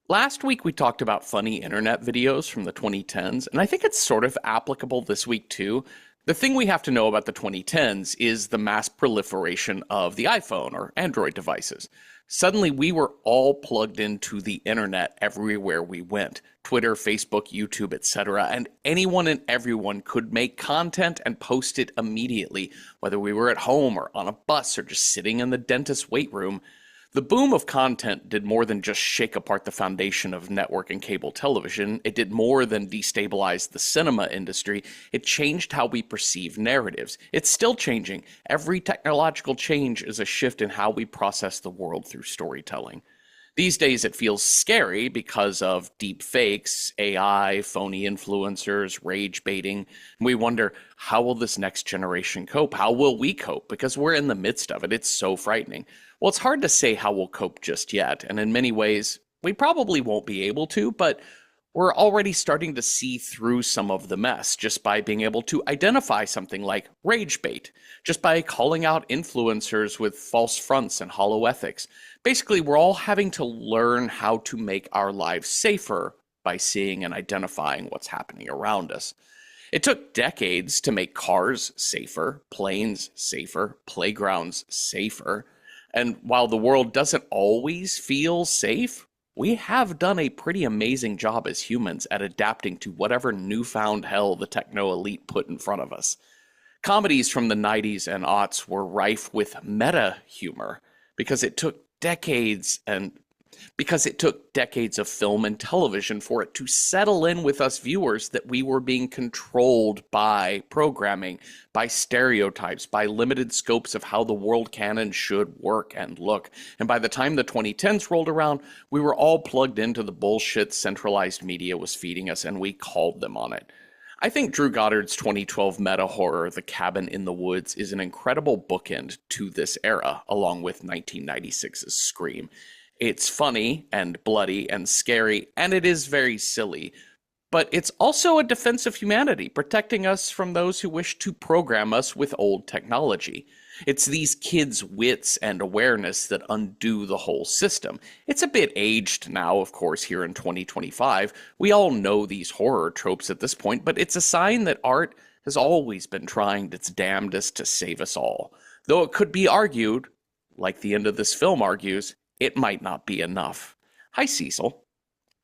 Last week, we talked about funny internet videos from the 2010s, and I think it's sort of applicable this week too. The thing we have to know about the 2010s is the mass proliferation of the iPhone or Android devices. Suddenly, we were all plugged into the internet everywhere we went. Twitter, Facebook, YouTube, etc. And anyone and everyone could make content and post it immediately, whether we were at home or on a bus or just sitting in the dentist's wait room. The boom of content did more than just shake apart the foundation of network and cable television. It did more than destabilize the cinema industry. It changed how we perceive narratives. It's still changing. Every technological change is a shift in how we process the world through storytelling. These days, it feels scary because of deep fakes, AI, phony influencers, rage baiting. We wonder, how will this next generation cope? How will we cope? Because we're in the midst of it. It's so frightening. Well, it's hard to say how we'll cope just yet. And in many ways, we probably won't be able to, but we're already starting to see through some of the mess just by being able to identify something like rage bait, just by calling out influencers with false fronts and hollow ethics. Basically, we're all having to learn how to make our lives safer by seeing and identifying what's happening around us. It took decades to make cars safer, planes safer, playgrounds safer. And while the world doesn't always feel safe, we have done a pretty amazing job as humans at adapting to whatever newfound hell the techno elite put in front of us. Comedies from the 90s and aughts were rife with meta humor because it took decades of film and television for it to settle in with us viewers that we were being controlled by programming, by stereotypes, by limited scopes of how the world can and should work and look. And by the time the 2010s rolled around, we were all plugged into the bullshit centralized media was feeding us, and we called them on it. I think Drew Goddard's 2012 meta horror, The Cabin in the Woods, is an incredible bookend to this era, along with 1996's Scream. It's funny and bloody and scary, and it is very silly. But it's also a defense of humanity, protecting us from those who wish to program us with old technology. It's these kids' wits and awareness that undo the whole system. It's a bit aged now, of course, here in 2025. We all know these horror tropes at this point, but it's a sign that art has always been trying its damnedest to save us all. Though it could be argued, like the end of this film argues, it might not be enough. Hi, Cecil.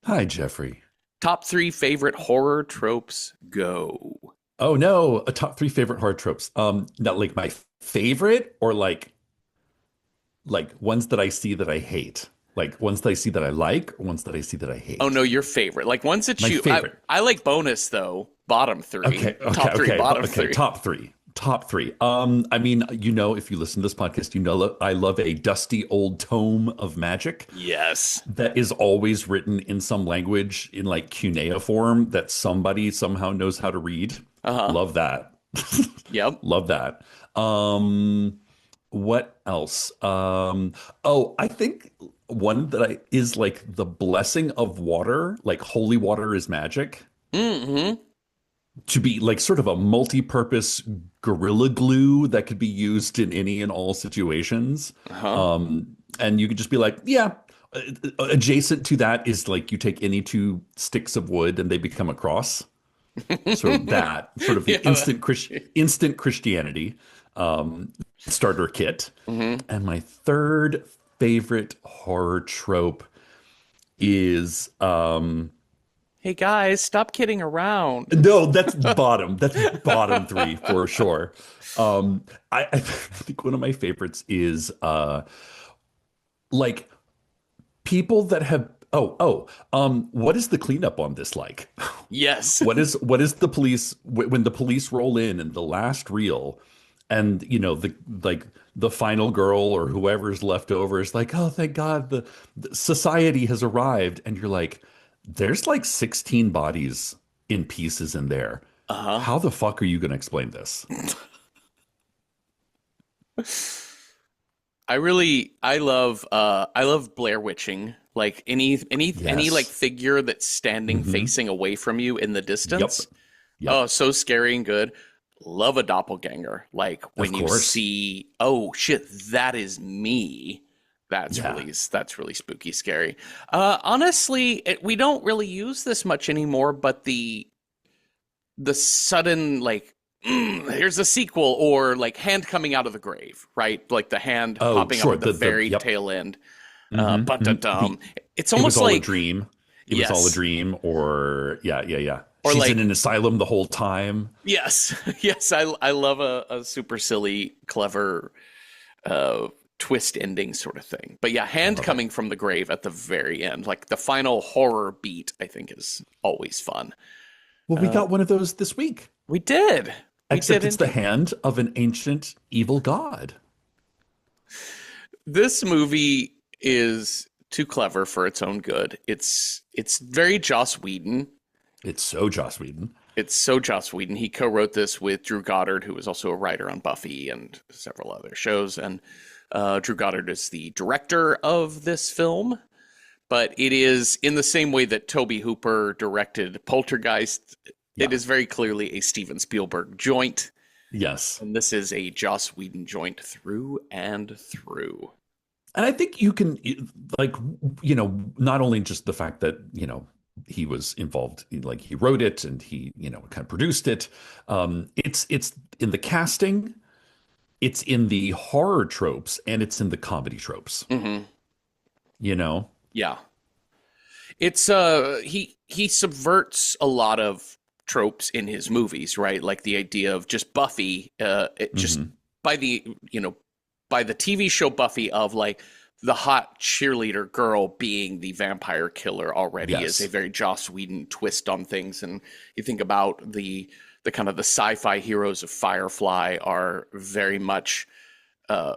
Hi, Jeffrey. Top three favorite horror tropes, go. Oh no, a top three favorite horror tropes. Not like my favorite or like ones that I see that I hate. Like ones that I see that I like or ones that I see that I Oh hate. no, your favorite. Like ones that My you favorite. I like bonus though. Bottom three. Okay, okay, Top three, okay, bottom okay. three. Top three. Top three. I mean, if you listen to this podcast, I love a dusty old tome of magic Yes. that is always written in some language in like cuneiform that somebody somehow knows how to read. Uh-huh. Love that. Yep. Love that. What else? I think one that I is like the blessing of water, like holy water is magic, Mm-hmm. to be like sort of a multi-purpose gorilla glue that could be used in any and all situations. Uh-huh. And you could just be like, yeah, adjacent to that is like you take any two sticks of wood and they become a cross. Sort of that, sort of the Yeah. instant Christianity starter kit. Mm-hmm. And my third favorite horror trope is Hey guys, stop kidding around. no, that's bottom. That's bottom three for sure. I think one of my favorites is like people that have what is the cleanup on this like? Yes. What is the police when the police roll in the last reel and the final girl or whoever's left over is like, oh, thank God the society has arrived, and you're like, there's like 16 bodies in pieces in there. Uh-huh. How the fuck are you going to explain this? I love Blair Witching. Like any like Yes. figure that's standing Hmm. facing away from you in the Yep. distance. Yep. Oh, so scary and good. Love a doppelganger. Like Of when you course. see, oh shit, that is me. Yeah. That's really spooky, scary. Honestly, we don't really use this much anymore, but the sudden like here's a sequel or like hand coming out of the grave, right? Like the hand Oh, popping up sure. at the The very yep. tail end. But Hmm. it's It was almost all a like dream. It was all a yes, dream, or yeah, yeah, yeah. or She's in like an asylum the whole time. yes, yes. I love a super silly, clever uh, twist ending sort of thing. But yeah, I hand love it. coming from the grave at the very end, like the final horror beat, I think is always fun. Well, we Uh, got one of those this week, we did, we did except it's the indeed. hand of an ancient evil god. This movie is too clever for its own good. It's very Joss Whedon. It's so Joss Whedon. It's so Joss Whedon. He co-wrote this with Drew Goddard, who was also a writer on Buffy and several other shows. And Drew Goddard is the director of this film. But it is in the same way that Tobe Hooper directed Poltergeist. It Yeah. is very clearly a Steven Spielberg joint, Yes. and this is a Joss Whedon joint through and through. And I think you can, like, not only just the fact that, he was involved, like he wrote it and he, kind of produced it. It's in the casting, it's in the horror tropes, and it's in the comedy tropes, Mm-hmm. you know? Yeah, it's he subverts a lot of tropes in his movies, right? Like the idea of just Buffy, it just Hmm. by the you know by the TV show Buffy of like the hot cheerleader girl being the vampire killer already is a Yes. very Joss Whedon twist on things. And you think about the kind of the sci-fi heroes of Firefly are very much uh,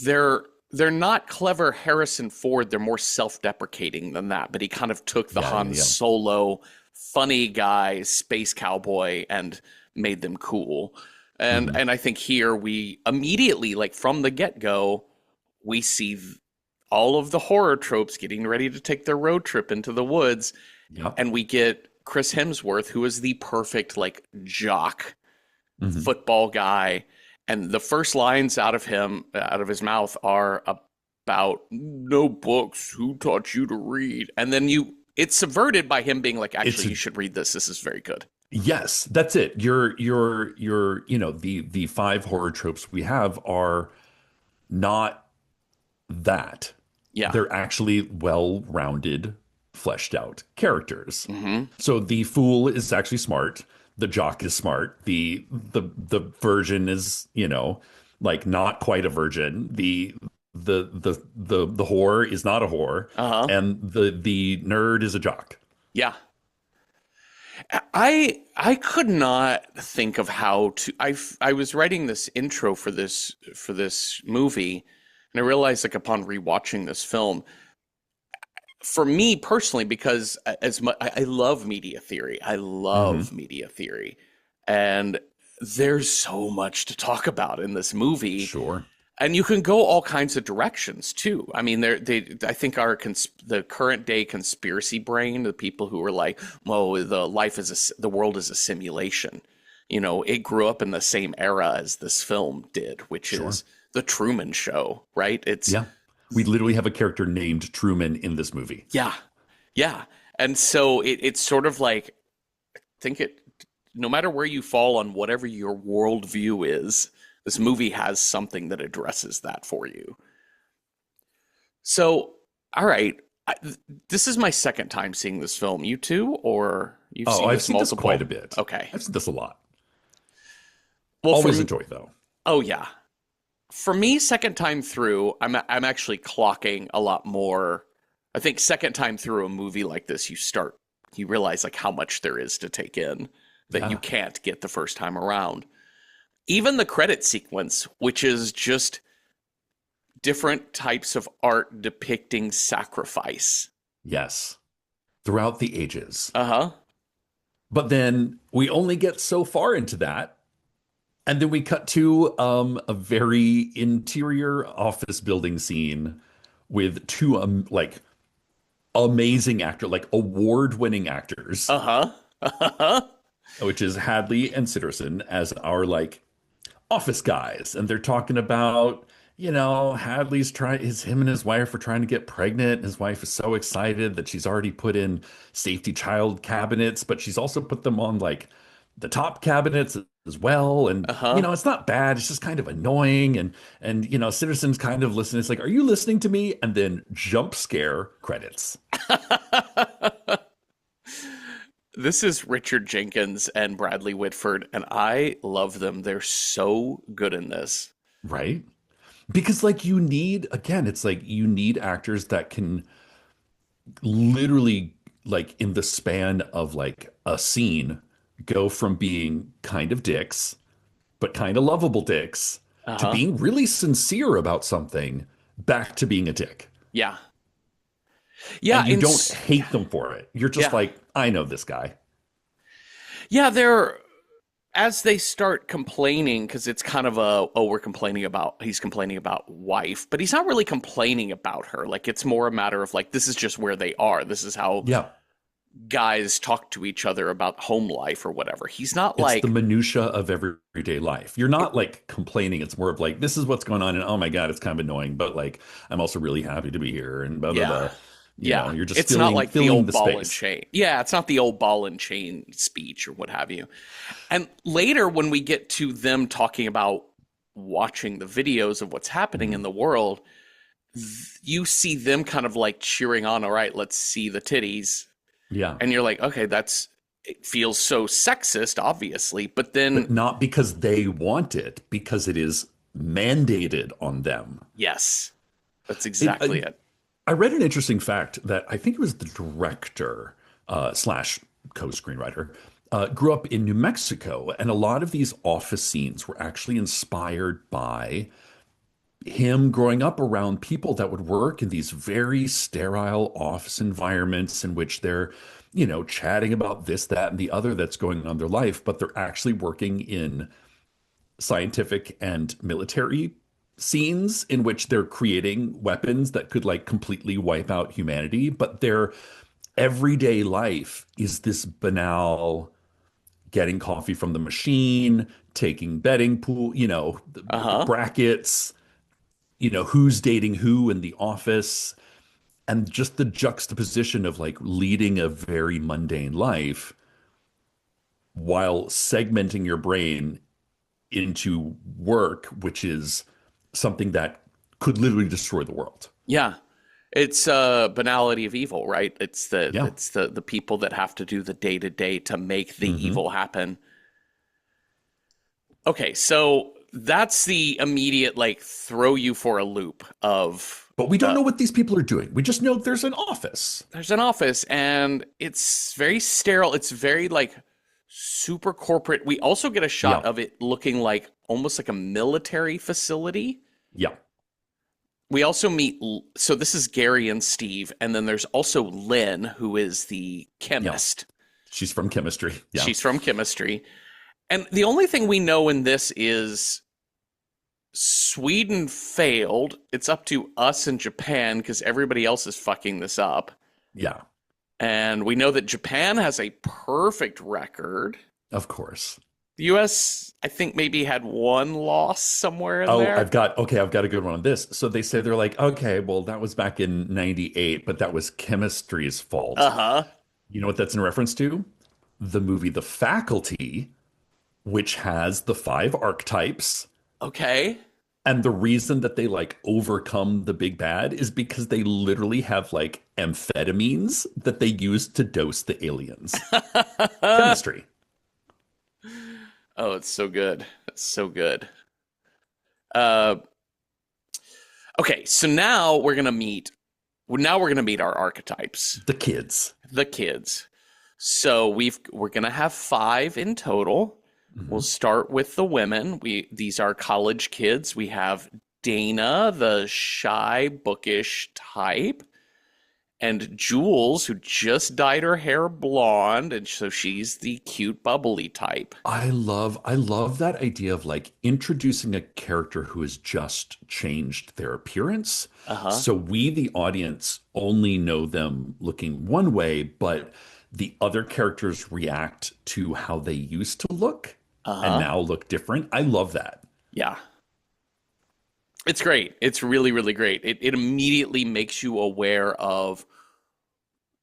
they're they're not clever Harrison Ford. They're more self-deprecating than that. But he kind of took the Yeah, yeah, Han yeah. Solo funny guy, space cowboy, and made them cool. And Hmm. and I think here we immediately, like from the get-go, we see all of the horror tropes getting ready to take their road trip into the woods, Yeah. and we get Chris Hemsworth, who is the perfect like jock Hmm. football guy, and the first lines out of him, out of his mouth, are about no books. Who taught you to read? And then it's subverted by him being like, It's actually, a, you should read this. This is very good. yes, that's it. The five horror tropes we have are not that. Yeah. They're actually well-rounded, fleshed out characters. Hmm. So the fool is actually smart. The jock is smart. The virgin is, like not quite a virgin. The whore is not a whore, Uh huh. and the nerd is a jock. Yeah. I could not think of how to. I was writing this intro for this movie, and I realized like upon rewatching this film, for me personally, because as much I love media theory, I love Hmm. media theory, and there's so much to talk about in this movie, Sure. and you can go all kinds of directions too. I mean, I think the current day conspiracy brain, the people who are like, well, the world is a simulation. It grew up in the same era as this film did, which Sure. is the Truman Show, right? It's Yeah. We literally have a character named Truman in this movie. yeah, yeah, and so it's sort of like think it. No matter where you fall on whatever your worldview is, this movie has something that addresses that for you. So, all right, this is my second time seeing this film. You too, or you've Oh, seen I've this seen this quite a multiple? bit. Okay. I've seen this a lot. Well, Always enjoy though. oh yeah, for me, second time through, I'm actually clocking a lot more. I think second time through a movie like this, you realize like how much there is to take in that you Yeah. can't get the first time around. Even the credit sequence, which is just different types of art depicting sacrifice. Yes. Throughout the ages. Uh huh. But then we only get so far into that. And then we cut to a very interior office building scene with two like amazing actor, like award-winning actors, Uh huh. Uh huh. which is Hadley and Sitterson as our like office guys. And they're talking about, Hadley's trying, him and his wife are trying to get pregnant. His wife is so excited that she's already put in safety child cabinets, but she's also put them on like the top cabinets as well. And, Uh-huh. it's not bad. It's just kind of annoying. Citizens kind of listen. It's like, are you listening to me? And then jump scare credits, This is Richard Jenkins and Bradley Whitford, and I love them. They're so good in this. right? Because like you need, again, it's like you need actors that can literally like in the span of like a scene go from being kind of dicks but kind of lovable dicks to Uh-huh. being really sincere about something back to being a dick. Yeah. Yeah, And you don't hate them for it. You're just yeah. like, I know this guy. Yeah, they're as they start complaining, because it's kind of we're complaining about, he's complaining about wife, but he's not really complaining about her. Like, it's more a matter of, like, this is just where they are. This is how Yeah. guys talk to each other about home life or whatever. He's not It's the like, minutia of everyday life. You're not like complaining. It's more of like, this is what's going on. And oh my God, it's kind of annoying, but like, I'm also really happy to be here and blah, blah, yeah, blah. yeah. You're just It's not like the filling old the ball and space. chain. Yeah, it's not the old ball and chain speech or what have you. And later, when we get to them talking about watching the videos of what's happening in Mhm. the world, you see them kind of like cheering on, all right, let's see the titties. Yeah. And you're like, okay, it feels so sexist, obviously. But then, But not because they want it, because it is mandated on them. yes, that's It, exactly it. I read an interesting fact that I think it was the director slash co-screenwriter grew up in New Mexico, and a lot of these office scenes were actually inspired by him growing up around people that would work in these very sterile office environments in which they're, chatting about this, that, and the other that's going on in their life, but they're actually working in scientific and military scenes in which they're creating weapons that could like completely wipe out humanity, but their everyday life is this banal getting coffee from the machine, taking betting pool, the Uh-huh. brackets, who's dating who in the office, and just the juxtaposition of like leading a very mundane life while segmenting your brain into work, which is something that could literally destroy the world. Yeah. It's banality of evil, right? Yeah. It's the people that have to do the day to day to make the Hmm. evil happen. Okay, so that's the immediate like throw you for a loop of But we don't know what these people are doing. We just know there's an office. there's an office and it's very sterile. It's very like super corporate. We also get a shot Yeah. of it looking like almost like a military facility. Yeah. We also meet, so this is Gary and Steve, and then there's also Lynn, who is the Yeah. chemist. She's from chemistry. Yeah. She's from chemistry. And the only thing we know in this is Sweden failed. It's up to us and Japan because everybody else is fucking this up. Yeah. And we know that Japan has a perfect record. Of course. The US, I think, maybe had one loss somewhere in Oh, there. I've got a good one on this. So they say they're like, okay, well, that was back in 98, but that was chemistry's fault. Uh-huh. You know what that's in reference to? The movie The Faculty, which has the five archetypes. Okay. And the reason that they like overcome the big bad is because they literally have like amphetamines that they use to dose the aliens. Chemistry. Oh, it's so good. It's so good. Uh, okay, so now we're gonna meet our archetypes, The kids. the kids. So we're gonna have five in total. We'll Mhm. start with the women. These are college kids. We have Dana, the shy, bookish type, and Jules, who just dyed her hair blonde, and so she's the cute, bubbly type. I love that idea of like introducing a character who has just changed their appearance. Uh-huh. So we, the audience, only know them looking one way, but the other characters react to how they used to look and Uh-huh. now look different. I love that. Yeah. It's great. It's really, really great. It immediately makes you aware of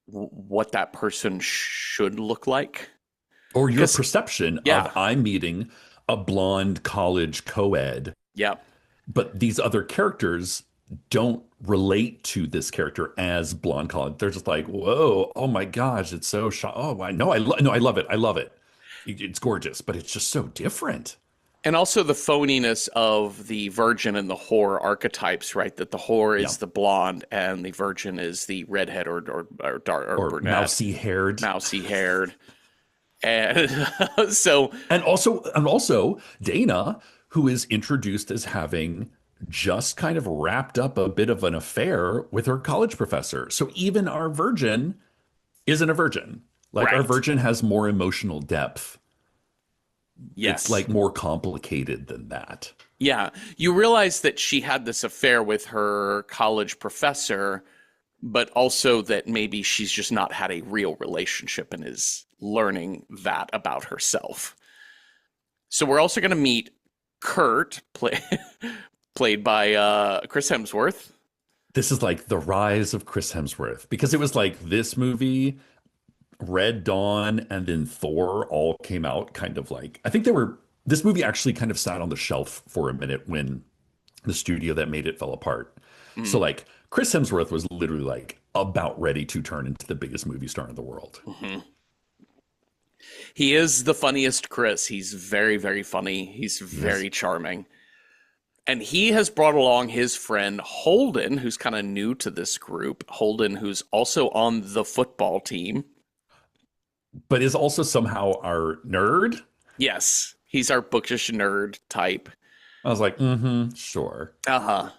what that person should look like. Or your Because, perception of yeah, I'm meeting a blonde college co-ed, yeah, but these other characters don't relate to this character as blonde college. They're just like, whoa, oh my gosh, it's so oh, I know, no, I love it, I love it. It's gorgeous, but it's just so different. and also the phoniness of the virgin and the whore archetypes, right? That the whore Yeah, is the blonde and the virgin is the redhead or dark or or brunette, mousy haired. mousy haired, and so And also Dana, who is introduced as having just kind of wrapped up a bit of an affair with her college professor. So even our virgin isn't a virgin. Like our right, virgin has more emotional depth. It's yes, like more complicated than that. yeah. You realize that she had this affair with her college professor, but also that maybe she's just not had a real relationship and is learning that about herself. So we're also going to meet Kurt, played by Chris Hemsworth. This is like the rise of Chris Hemsworth because it was like this movie, Red Dawn, and then Thor all came out kind of like I think they were this movie actually kind of sat on the shelf for a minute when the studio that made it fell apart. So Mm-hmm. like Chris Hemsworth was literally like about ready to turn into the biggest movie star in the world. Mm-hmm. He is the funniest Chris. He's very, very funny. He's Yes. very charming. And he has brought along his friend Holden, who's kind of new to this group. Holden, who's also on the football team. But is also somehow our nerd. Yes, he's our bookish nerd type. I was like, mm-hmm, sure. Uh huh.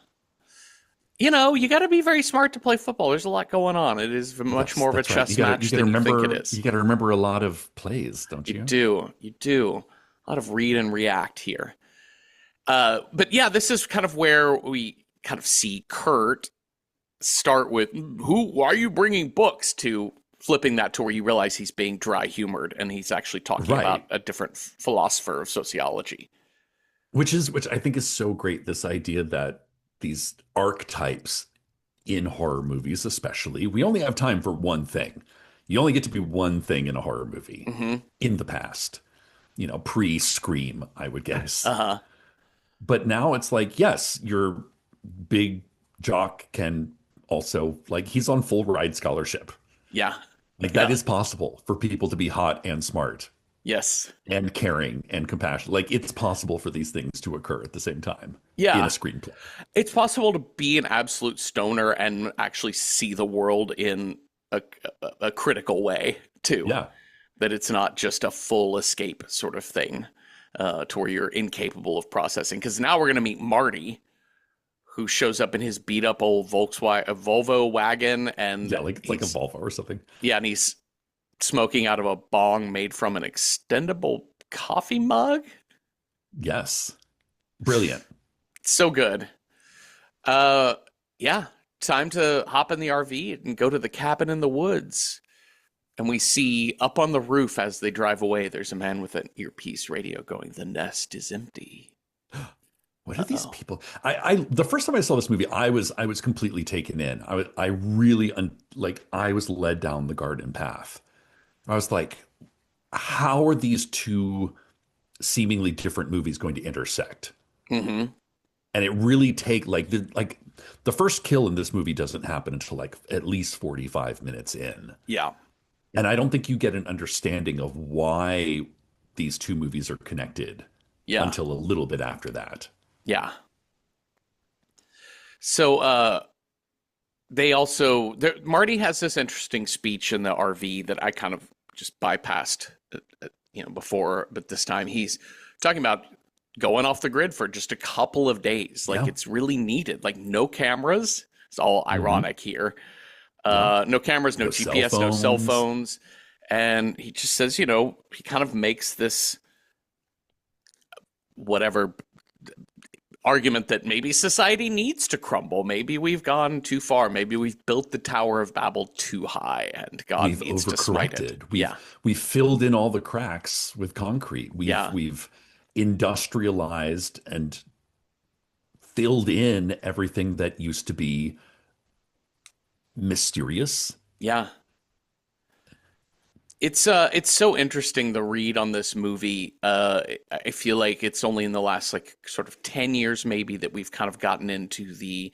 You know, you got to be very smart to play football. There's a lot going on. It is much more of a That's right. chess match than you think it is. You gotta remember a lot of plays, don't You you? do. You do. A lot of read and react here. But yeah, this is kind of where we kind of see Kurt start with why are you bringing books to flipping that to where you realize he's being dry humored and he's actually talking about Right. a different philosopher of sociology. Which I think is so great, this idea that these archetypes in horror movies, especially, we only have time for one thing. You only get to be one thing in a horror movie Mm-hmm. in the past, pre-Scream, I would guess. Uh-huh. But now it's like, yes, your big jock can also, like, he's on full ride scholarship. Yeah. Like, that Yeah. is possible for people to be hot and smart Yes. and caring and compassionate. Like, it's possible for these things to occur at the same time in a Yeah. screenplay. It's possible to be an absolute stoner and actually see the world in a critical way too. Yeah. That it's not just a full escape sort of thing, to where you're incapable of processing. Because now we're going to meet Marty, who shows up in his beat up old Volvo wagon, and Yeah, like it's like a he's Volvo or something. yeah, and he's smoking out of a bong made from an extendable coffee mug. Yes. Brilliant. So good. Uh, yeah, time to hop in the RV and go to the cabin in the woods. And we see up on the roof as they drive away, there's a man with an earpiece radio going, "The nest is empty." What are these Uh-oh. people? I the first time I saw this movie, I was completely taken in. I really like I was led down the garden path. I was like, how are these two seemingly different movies going to intersect? Mm-hmm. And it really the first kill in this movie doesn't happen until like at least 45 minutes in. Yeah. And I don't think you get an understanding of why these two movies are connected Yeah. until a little bit after that. Yeah. So Marty has this interesting speech in the RV that I kind of just bypassed before, but this time he's talking about going off the grid for just a couple of days. Like Yeah. it's really needed. Like no cameras. It's all Hmm. ironic here. Yeah. No cameras, no No cell GPS, no cell phones. phones. And he just says, he kind of makes this whatever argument that maybe society needs to crumble. Maybe we've gone too far. Maybe we've built the Tower of Babel too high and God We've needs to smite it. overcorrected. Yeah. We've filled in all the cracks with concrete. We've Yeah. we've industrialized and filled in everything that used to be mysterious. Yeah. It's so interesting the read on this movie. I feel like it's only in the last like sort of 10 years maybe that we've kind of gotten into the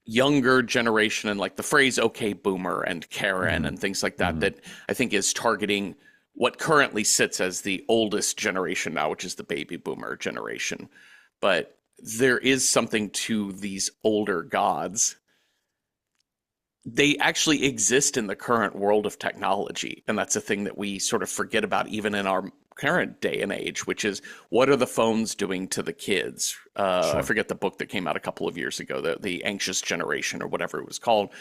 younger generation and like the phrase okay boomer and Karen Hmm. and things like that Hmm. that I think is targeting what currently sits as the oldest generation now, which is the baby boomer generation. But there is something to these older gods. They actually exist in the current world of technology. And that's a thing that we sort of forget about even in our current day and age, which is what are the phones doing to the kids? I Sure. forget the book that came out a couple of years ago, the Anxious Generation or whatever it was called.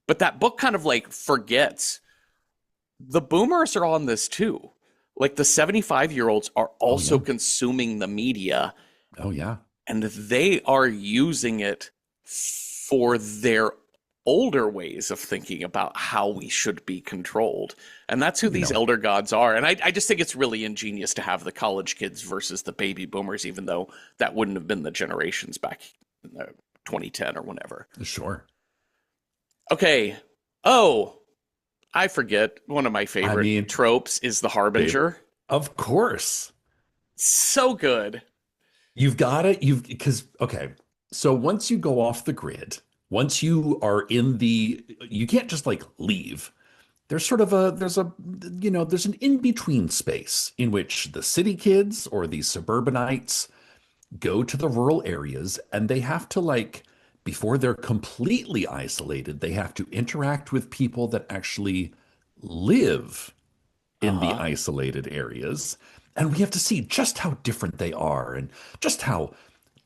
But that book kind of like forgets the boomers are on this too. Like the 75-year-olds are Oh also yeah. consuming the media Oh yeah. and they are using it for their older ways of thinking about how we should be controlled. And that's who You these know, elder gods are. And I just think it's really ingenious to have the college kids versus the baby boomers, even though that wouldn't have been the generations back in 2010 or whenever. sure. Okay. Oh, I forget. One of my I favorite mean, tropes is the babe, Harbinger. of course. So good. You've got it. Because, okay. So once you go off the grid, once you are in you can't just like leave. There's an in-between space in which the city kids or the suburbanites go to the rural areas and they have to like, before they're completely isolated, they have to interact with people that actually live Uh in the huh. isolated areas. And we have to see just how different they are and just how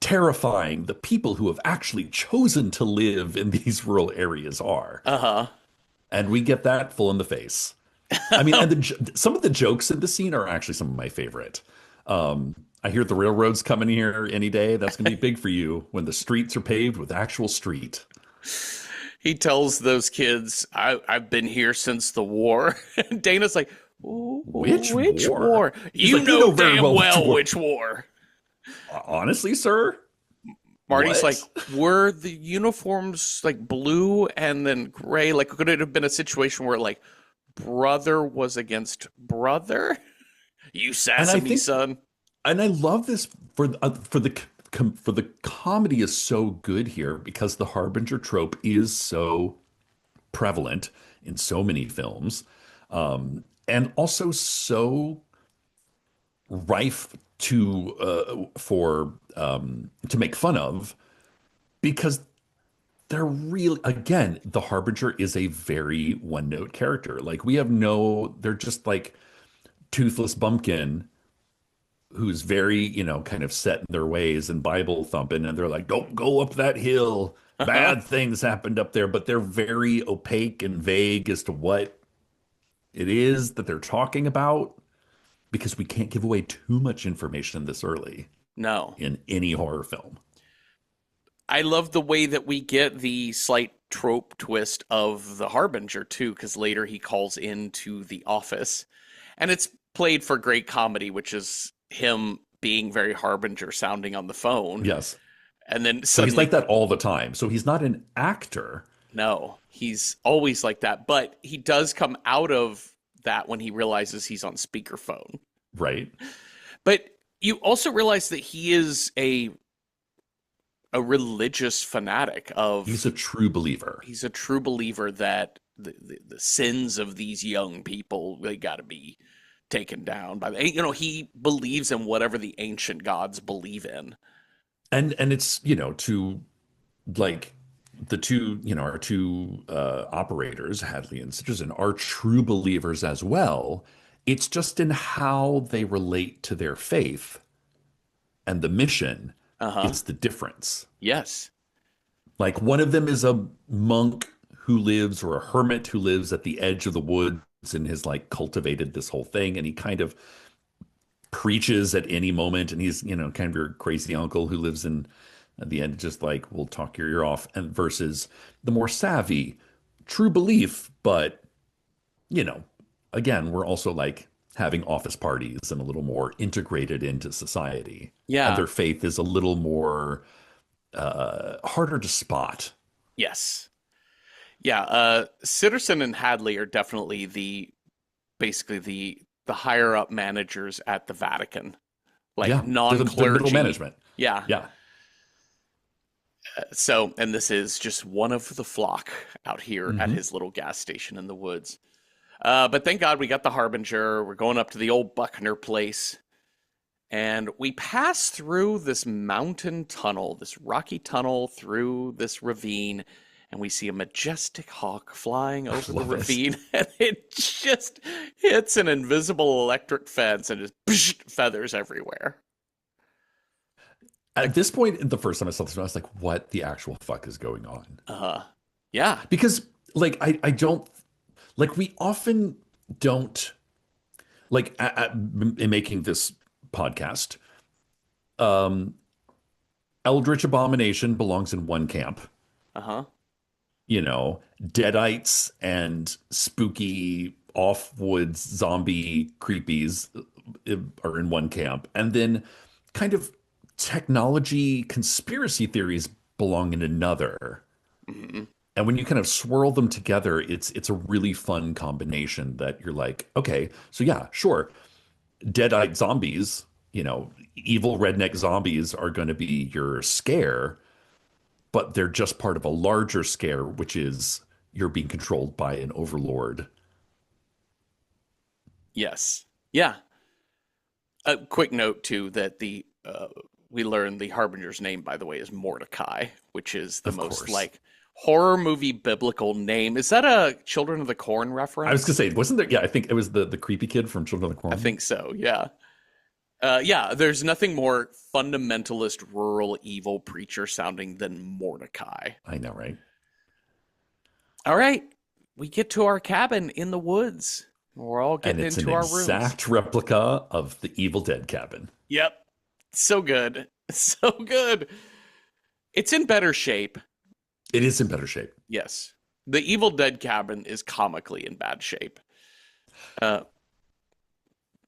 terrifying the people who have actually chosen to live in these rural areas are. Uh And we get that full in the face. I mean, huh. and some of the jokes in the scene are actually some of my favorite. I hear the railroad's coming here any day. That's going to be big for you when the streets are paved with actual street. He tells those kids, I've been here since the war. And Dana's like, Which which war? war? He's You like, you know know very damn well which well war. which war. Honestly, sir, Marty's like, what? were the uniforms like blue and then gray? Like, could it have been a situation where like brother was against brother? You And I sesame think, son. and I love this for the comedy is so good here because the Harbinger trope is so prevalent in so many films, and also so rife to make fun of because they're real. Again, the Harbinger is a very one note character. Like they're just like toothless bumpkin who's very, kind of set in their ways and Bible thumping, and they're like, don't go up that hill. Uh-huh. Bad things happened up there, but they're very opaque and vague as to what it is that they're talking about because we can't give away too much information this early No. in any horror film. I love the way that we get the slight trope twist of the Harbinger too, because later he calls into the office, and it's played for great comedy, which is him being very Harbinger sounding on the phone, Yes. and then So he's like suddenly, that all the time. So he's not an actor, no, he's always like that, but he does come out of that when he realizes he's on speakerphone. right? But you also realize that he is a religious fanatic He's a of true believer. he's a true believer that the sins of these young people they got to be taken down by he believes in whatever the ancient gods believe in. And it's, to like the two, our two operators, Hadley and Citizen, are true believers as well. It's just in how they relate to their faith and the mission Uh-huh. is the difference. Yes. Like one of them is a monk who lives or a hermit who lives at the edge of the woods and has like cultivated this whole thing. And he kind of preaches at any moment. And he's, kind of your crazy uncle who lives in at the end, just like, will talk your ear off. And versus the more savvy, true belief. But, you know, again, we're also like having office parties and a little more integrated into society. And Yeah. their faith is a little more harder to spot. Yes. Yeah, Sitterson and Hadley are definitely basically the higher up managers at the Vatican, like Yeah, they're middle non-clergy. management. Yeah. Yeah. So, and this is just one of the flock out here at Hmm. his little gas station in the woods. But thank God we got the Harbinger. We're going up to the old Buckner place. And we pass through this mountain tunnel, this rocky tunnel through this ravine, and we see a majestic hawk flying I over the love it. ravine, and it just hits an invisible electric fence and just feathers everywhere. At Like, this point, the first time I saw this, I was like, what the actual fuck is going on? yeah, Because, like, I don't, like, we often don't, like, in making this podcast, um, Eldritch Abomination belongs in one camp. uh-huh, You know, Deadites and spooky off-woods zombie creepies are in one camp. And then kind of technology conspiracy theories belong in another. hmm, And when you kind of swirl them together, it's a really fun combination that you're like, okay, so yeah, sure, deadite zombies, evil redneck zombies are going to be your scare, but they're just part of a larger scare, which is you're being controlled by an overlord. yes, yeah. A quick note too that the we learned the Harbinger's name, by the way, is Mordecai, which is the Of most course. like horror movie biblical name. Is that a Children of the Corn I was gonna reference? say, wasn't there? Yeah, I think it was the creepy kid from Children of the I Corn. think so. Yeah. Yeah. There's nothing more fundamentalist rural evil preacher sounding than Mordecai. I know, right? All right, we get to our cabin in the woods. We're all And getting it's an into our rooms. exact replica of the Evil Dead cabin. Yep. So good. So good. It's in better shape. It is in better shape. Yes. The Evil Dead cabin is comically in bad shape. Uh,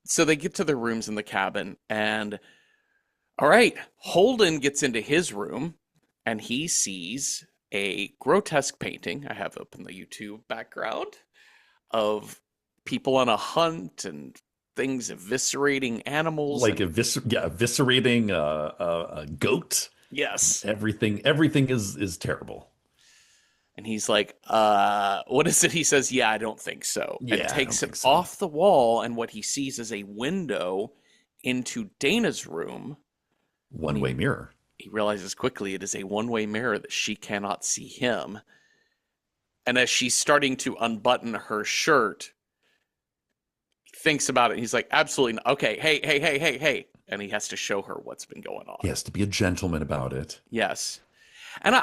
so they get to their rooms in the cabin, and all right, Holden gets into his room and he sees a grotesque painting I have up in the YouTube background of people on a hunt and things eviscerating animals. Like And eviscerating a goat. yes. Everything is terrible. And he's like, what is it? He says, yeah, I don't think so. And Yeah, I don't takes it think so. off the wall. And what he sees is a window into Dana's room. And One way mirror. he realizes quickly it is a one-way mirror that she cannot see him. And as she's starting to unbutton her shirt, he thinks about it. And he's like, absolutely not. Okay, hey, hey, hey, hey, hey. And he has to show her what's been going on. He has to be a gentleman about it. Yes. And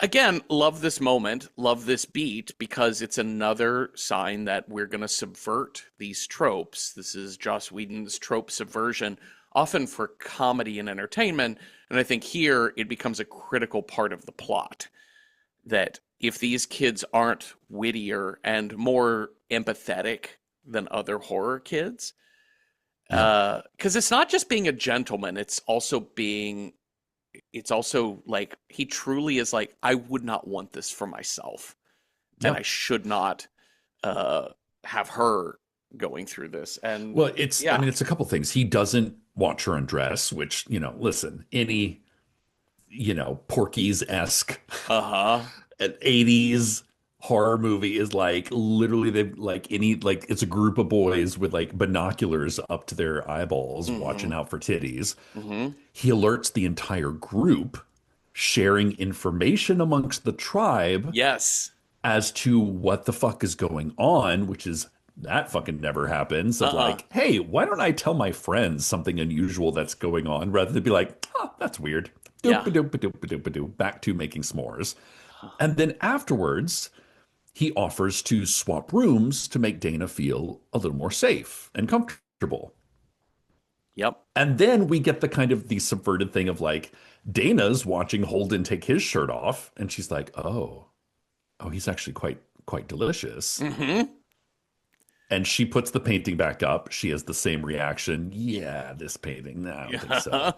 again, love this moment, love this beat, because it's another sign that we're going to subvert these tropes. This is Joss Whedon's trope subversion, often for comedy and entertainment. And I think here it becomes a critical part of the plot that if these kids aren't wittier and more empathetic than other horror kids, Yeah. because it's not just being a gentleman, it's also like he truly is like, I would not want this for myself, and Yeah. I should not have her going through this. And Well, I yeah, mean, it's a couple things. He doesn't watch her undress, which, listen, any, Porky's-esque uh-huh, an 80s horror movie is like literally it's a group of boys with like binoculars up to their eyeballs mm-hmm, watching out for titties. mm-hmm, He alerts the entire group, sharing information amongst the tribe yes, as to what the fuck is going on, which is that fucking never happens. Of uh-uh, like, hey, why don't I tell my friends something unusual that's going on rather than be like, oh, that's weird. Doop yeah, a doop a doop a doop a doop. Back to making s'mores. And then afterwards, he offers to swap rooms to make Dana feel a little more safe and comfortable. yep, And then we get the subverted thing of like Dana's watching Holden take his shirt off, and she's like, oh, he's actually quite delicious. mm-hmm, And she puts the painting back up. She has the same reaction. Yeah, this painting. No, I don't think yeah, so.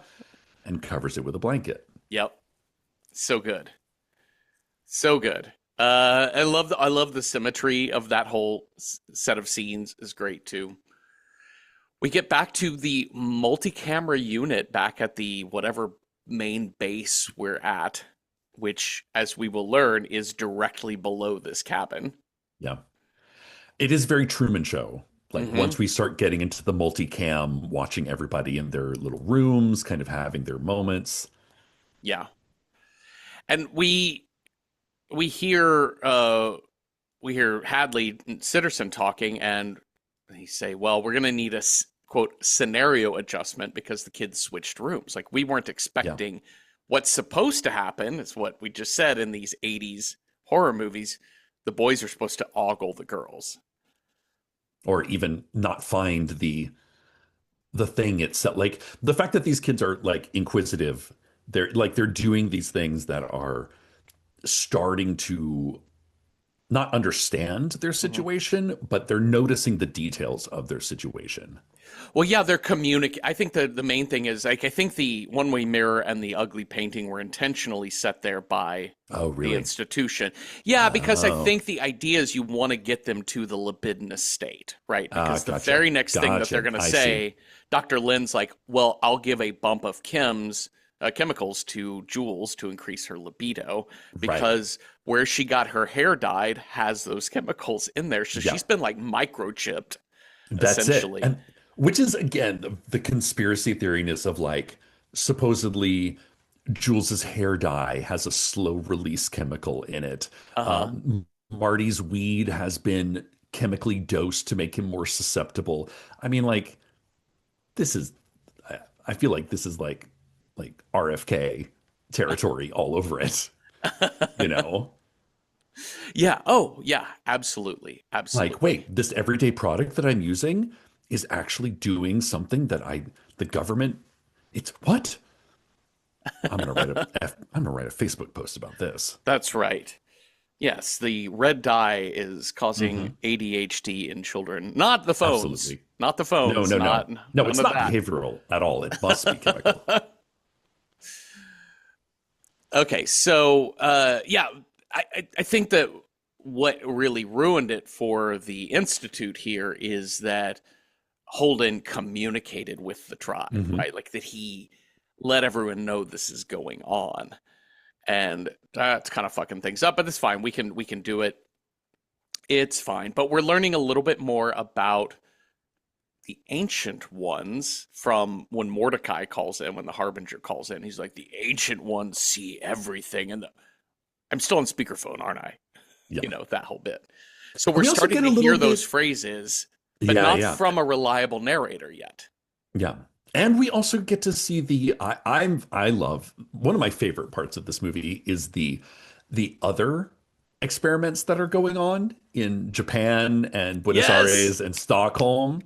And covers it with a blanket. yep. So good. So good. I love the symmetry of that whole set of scenes is great too. We get back to the multi-camera unit back at the whatever main base we're at, which, as we will learn, is directly below this cabin. Yeah. It is very Truman Show. Like Hmm. once we start getting into the multicam, watching everybody in their little rooms, kind of having their moments. Yeah, and we hear we hear Hadley and Sitterson talking, and they say, "Well, we're going to need a quote scenario adjustment because the kids switched rooms. Like we weren't Yeah. expecting what's supposed to happen. Is what we just said in these '80s horror movies. The boys are supposed to ogle the girls. Or even not find the thing itself. Like the fact that these kids are like inquisitive, they're doing these things that are starting to not understand their Mhm. situation, but they're noticing the details of their situation. Well, yeah, they're I think the main thing is like I think the one way mirror and the ugly painting were intentionally set there by Oh, the really? institution. Yeah, because I Oh, think the idea is you want to get them to the libidinous state, right? Because the gotcha. very next thing that they're Gotcha. going to I see. say, Dr. Lynn's like, "Well, I'll give a bump of chemicals to Jules to increase her libido Right. because where she got her hair dyed has those chemicals in there. So Yeah. she's been like microchipped That's it. essentially." And which is again the conspiracy theoriness of like supposedly Jules's hair dye has a slow release chemical in it. Uh-huh. Marty's weed has been chemically dosed to make him more susceptible. I mean, like this is I feel like this is like RFK territory all over it, you know? Yeah. Oh, yeah. Absolutely. Like, Absolutely. wait, this everyday product that I'm using is actually doing something that the government, it's what? I'm gonna write a Facebook post about this. That's right. Yes, the red dye is causing Hmm. ADHD in children. Not the phones. Absolutely. Not the No, phones. no, no. Not No, none it's of not that. behavioral at all. It must be chemical. Okay, so yeah, I think that what really ruined it for the institute here is that Holden communicated with the tribe, Hmm. right? Like that he let everyone know this is going on, and that's kind of fucking things up. But it's fine. We can do it. It's fine. But we're learning a little bit more about the ancient ones from when Mordecai calls in, when the Harbinger calls in. He's like, the ancient ones see everything. And I'm still on speakerphone, aren't I? Yeah. You know, that whole bit. So we're We also starting get to a little hear those bit, phrases, but yeah, not yeah. from a reliable narrator yet. Yeah. And we also get to see I love one of my favorite parts of this movie is the other experiments that are going on in Japan and Buenos Yes. Aires and Stockholm.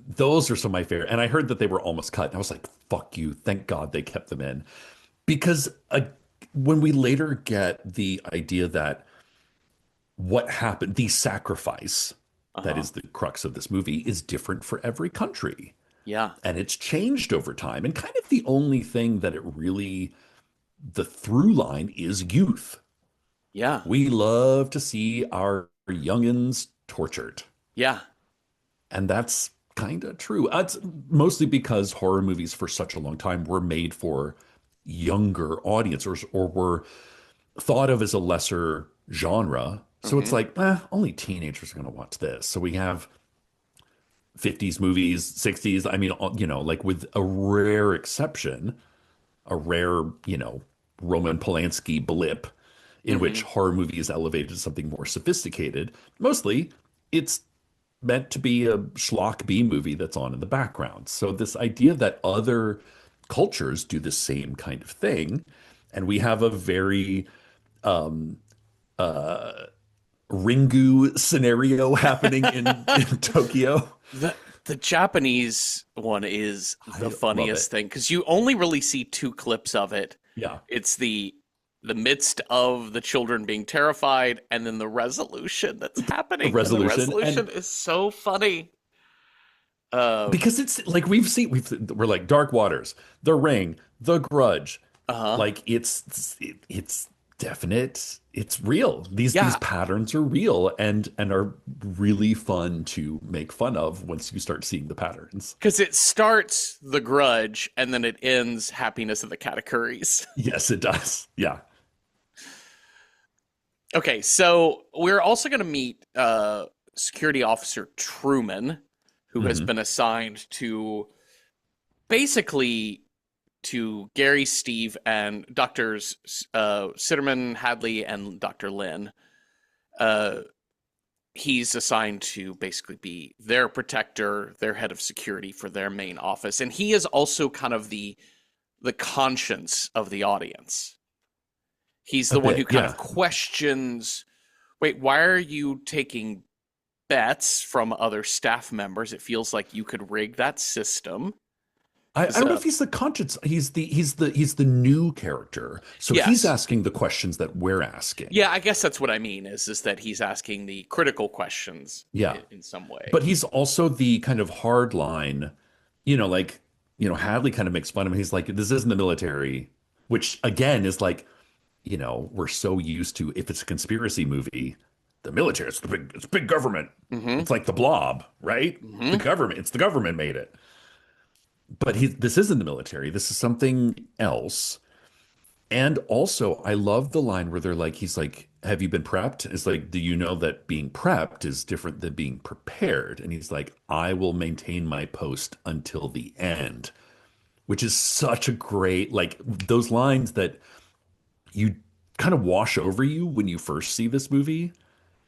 Those are some of my favorite. And I heard that they were almost cut. And I was like, fuck you. Thank God they kept them in. Because when we later get the idea that what happened, the sacrifice that Uh-huh. is the crux of this movie is different for every country Yeah. and it's changed over time. And kind of the only thing that it really, the through line is youth. Yeah. We love to see our youngins tortured. Yeah. And that's kind of true. It's mostly because horror movies for such a long time were made for younger audiences or were thought of as a lesser genre. So it's Hmm. like, only teenagers are going to watch this. So we have 50s movies, 60s. I mean, like with a rare exception, a rare, Roman Polanski blip in which Hmm. horror movie is elevated to something more sophisticated. Mostly, it's meant to be a schlock B movie that's on in the background. So this idea that other cultures do the same kind of thing, and we have a very Ringu scenario happening in Tokyo. The Japanese one is the I love funniest it. thing because you only really see two clips of it. Yeah. It's the midst of the children being terrified and then the resolution that's The happening, and the resolution. resolution And is so funny. Um, because it's like we're like Dark Waters, The Ring, The Grudge, Uh-huh. Like it's definite, it's real. These Yeah, patterns are real and are really fun to make fun of once you start seeing the patterns. because it starts The Grudge and then it ends Happiness of the Katakuris. Yes, it does. Yeah. Okay, so we're also going to meet security officer Truman, who has Hmm. been assigned to basically to Gary, Steve, and doctors Sitterman, Hadley, and Dr. Lynn. Uh, he's assigned to basically be their protector, their head of security for their main office, and he is also kind of the conscience of the audience. He's A the one who bit, kind of yeah. questions, wait, why are you taking bets from other staff members? It feels like you could rig that system. I Because don't know if he's the conscience. He's the new character. So he's yes, asking the questions that we're asking. yeah, I guess that's what I mean is that he's asking the critical questions Yeah. in some way. But he's also the kind of hard line, like, Hadley kind of makes fun of him. He's like, this isn't the military, which again is like, we're so used to if it's a conspiracy movie, the military, it's big government. Mm-hmm. It's like the blob, right? Mm-hmm. It's the government made it. But this isn't the military. This is something else. And also, I love the line where he's like, have you been prepped? It's like, do you know that being prepped is different than being prepared? And he's like, I will maintain my post until the end, which is such a great, like those lines that you kind of wash over you when you first see this movie,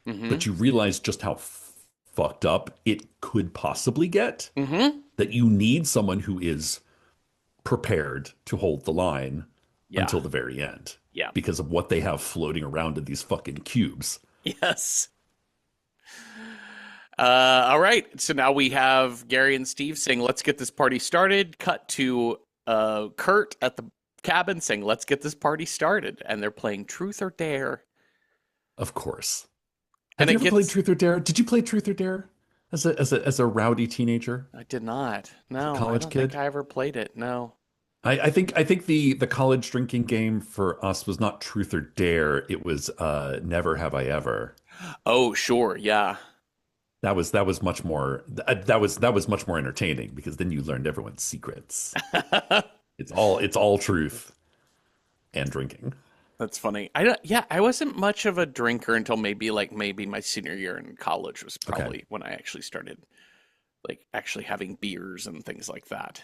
Mm-hmm. but you realize just how fucked up it could possibly get, Mm-hmm. that you need someone who is prepared to hold the line Yeah. until the very end Yeah. because of what they have floating around in these fucking cubes. Yes. All right. So now we have Gary and Steve saying, let's get this party started. Cut to Kurt at the cabin saying, let's get this party started. And they're playing Truth or Dare. Of course. And Have you it ever played gets. Truth or Dare? Did you play Truth or Dare as a rowdy teenager, I did not. as a No, I college don't think kid? I ever played it. No. I think the college drinking game for us was not Truth or Dare. It was Never Have I Ever. Oh, sure. Yeah. That was much more that was much more entertaining because then you learned everyone's secrets. It's all truth and drinking. That's funny. I don't, yeah, I wasn't much of a drinker until maybe my senior year in college was Okay. probably when I actually started actually having beers and things like that.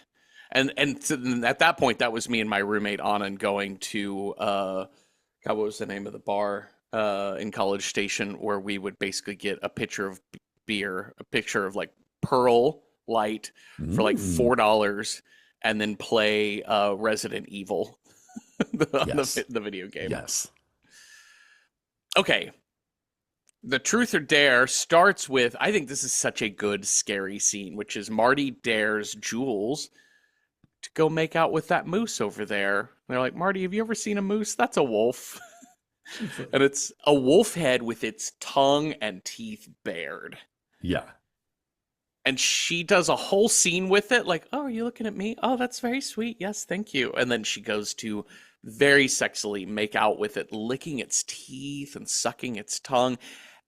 And so then at that point, that was me and my roommate Anand going to God, what was the name of the bar in College Station where we would basically get a pitcher of beer, a picture of like Pearl Light for like Mm, $4, and then play Resident Evil on yes. the video game. Yes. Okay, the Truth or Dare starts with I think this is such a good scary scene, which is Marty dares Jules to go make out with that moose over there. And they're like, Marty, have you ever seen a moose? That's a wolf. And it's a wolf head with its tongue and teeth bared. Yeah. And she does a whole scene with it, like, oh, are you looking at me? Oh, that's very sweet. Yes, thank you. And then she goes to very sexily make out with it, licking its teeth and sucking its tongue.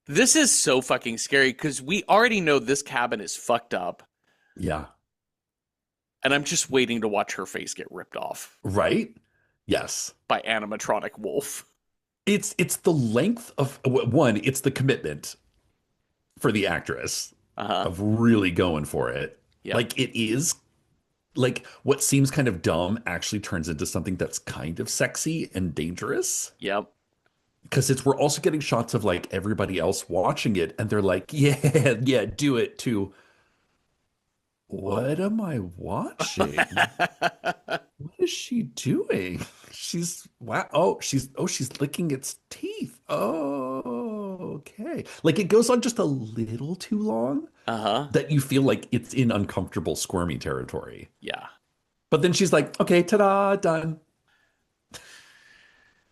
This is so fucking scary because we already know this cabin is fucked up. Yeah. And I'm just waiting to watch her face get ripped off Right? Yes. by animatronic wolf. It's the length of one, it's the commitment for the actress Uh huh. of really going for it. Yep. Like it is like what seems kind of dumb actually turns into something that's kind of sexy and dangerous. Yep. Because we're also getting shots of like everybody else watching it and they're like, yeah, yeah, do it too. What am I watching? What is she doing? She's wow. She's licking its teeth. Oh, okay. Like it goes on just a little too long Uh huh. that you feel like it's in uncomfortable squirmy territory. Yeah. But then she's like, okay, ta-da, done.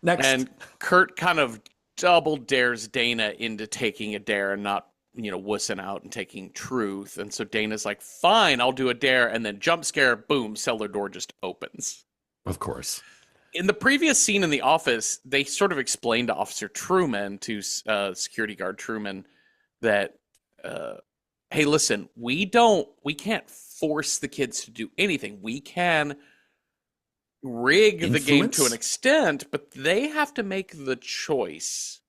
Next. And Kurt kind of double dares Dana into taking a dare and not, wussing out and taking truth. And so Dana's like, fine, I'll do a dare. And then jump scare, boom, cellar door just opens. Of course. In the previous scene in the office, they sort of explained to Officer Truman, to security guard Truman, that, uh, hey, listen, we can't force the kids to do anything. We can rig the game to an Influence extent, but they have to make the choice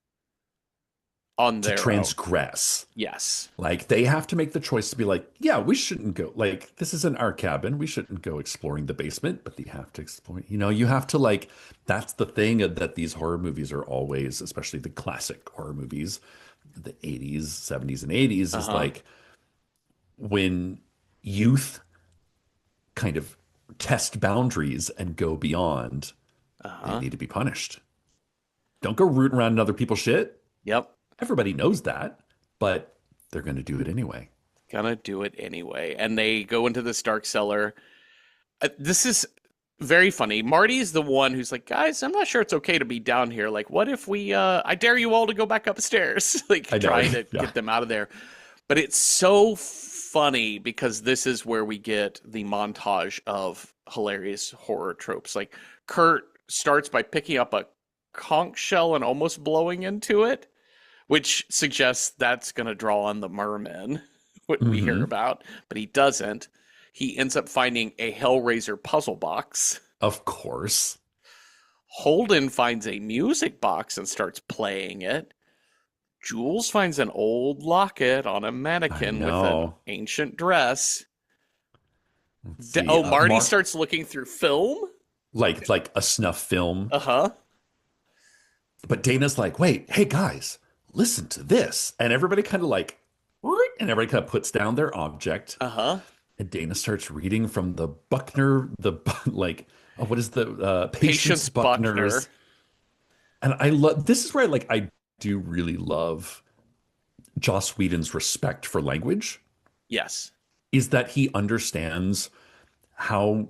on to their own. transgress. Yes. Like they have to make the choice to be like, yeah, we shouldn't go. Like this isn't our cabin. We shouldn't go exploring the basement, but they have to explore. You have to like. That's the thing that these horror movies are always, especially the classic horror movies, the 80s, 70s, and 80s, is Uh-huh. like when youth kind of test boundaries and go beyond, they Uh-huh. need to be punished. Don't go rooting around in other people's shit. Yep. Everybody knows that, but they're going to do it anyway. Gonna do it anyway. And they go into this dark cellar. This is very funny. Marty's the one who's like, guys, I'm not sure it's okay to be down here. Like, what if I dare you all to go back upstairs? Like, I know. trying to Yeah. get them out of there. But it's so funny because this is where we get the montage of hilarious horror tropes. Like, Kurt starts by picking up a conch shell and almost blowing into it, which suggests that's going to draw on the mermen, what we hear Hmm. about, but he doesn't. He ends up finding a Hellraiser puzzle box. Of course. Holden finds a music box and starts playing it. Jules finds an old locket on a I mannequin with an know. ancient dress. Let's see. Oh, Marty Mark, starts looking through film? like a snuff film. Uh huh. But Dana's like, wait, hey guys, listen to this. And everybody kind of like, and everybody kind of puts down their object. Uh huh. And Dana starts reading from the Buckner, like, what is the Patience Patience Buckner. Buckner's. And I love, this is where I do really love Joss Whedon's respect for language, Yes. is that he understands how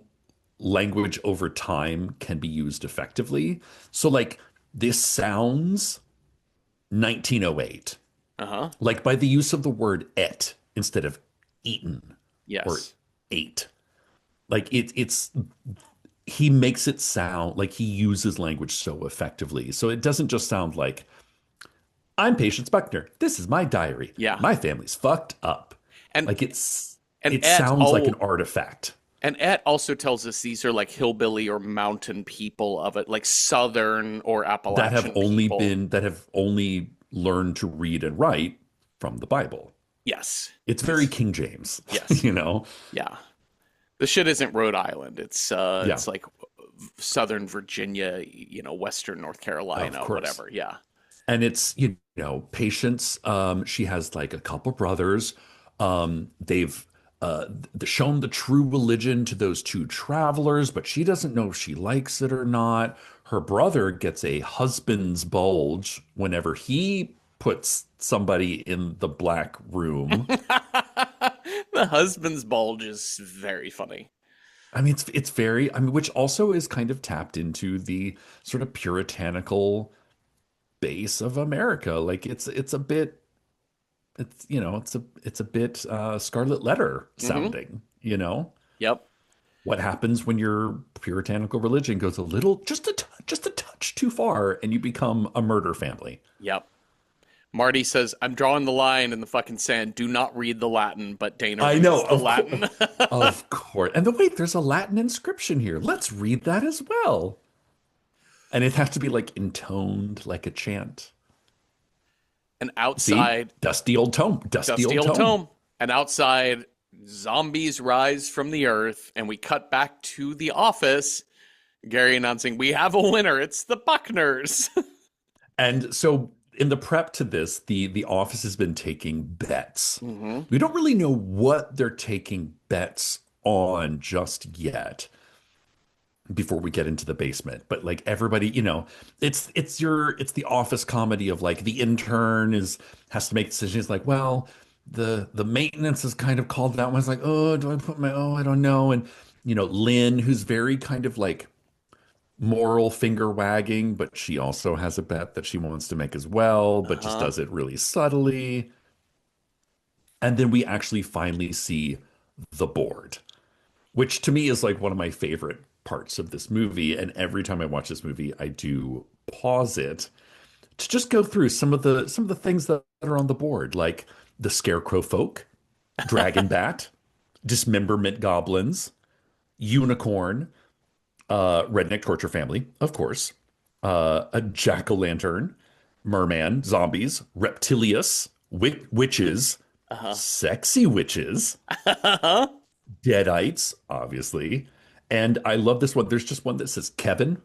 language over time can be used effectively. So, like, this sounds 1908, Uh huh. like by the use of the word et instead of eaten or Yes. ate. Like, it's, he makes it sound like he uses language so effectively. So it doesn't just sound like, I'm Patience Buckner. This is my diary. Yeah. My family's fucked up. And Like and it sounds like an artifact Et also tells us these are like hillbilly or mountain people of it, like southern or Appalachian people. that have only learned to read and write from the Bible. Yes. It's very King James, Yes. you know? Yeah. The shit isn't Rhode Island. Yeah, It's like Southern Virginia, Western North of Carolina, course. whatever. Yeah. And it's, Patience, she has like a couple brothers. They've shown the true religion to those two travelers, but she doesn't know if she likes it or not. Her brother gets a husband's bulge whenever he puts somebody in the black room. The husband's bulge is very funny. I mean, it's very, I mean, which also is kind of tapped into the sort of puritanical base of America. Like it's a bit, it's a bit Scarlet Letter Hmm. sounding, you know? Yep. What happens when your puritanical religion goes a little, just a touch too far and you become a murder family? Yep. Marty says, I'm drawing the line in the fucking sand. Do not read the Latin, but Dana I reads know, the Latin. of course. And wait, there's a Latin inscription here. Let's read that as well. And it has to be like intoned like a chant. And See? outside, Dusty old tome. Dusty dusty old old tome. tome. And outside, zombies rise from the earth, and we cut back to the office. Gary announcing, we have a winner. It's the Buckners. And so in the prep to this, the office has been taking bets. Hmm. We don't really know what they're taking bets on just yet before we get into the basement. But like everybody, it's the office comedy of like the intern has to make decisions like, well, the maintenance is kind of called that one. It's like, oh, do I put I don't know. And Lynn, who's very kind of like moral finger wagging, but she also has a bet that she wants to make as well, but just Uh-huh. does it really subtly. And then we actually finally see the board, which to me is like one of my favorite. parts of this movie. And every time I watch this movie, I do pause it to just go through some of the things that are on the board, like the Scarecrow folk, Dragon Bat, Dismemberment Goblins, Unicorn, Redneck Torture Family, of course, a Jack-o'-lantern, Merman, zombies, Reptilius, witches, Uh sexy witches, huh. Deadites, obviously. And I love this one. There's just one that says Kevin.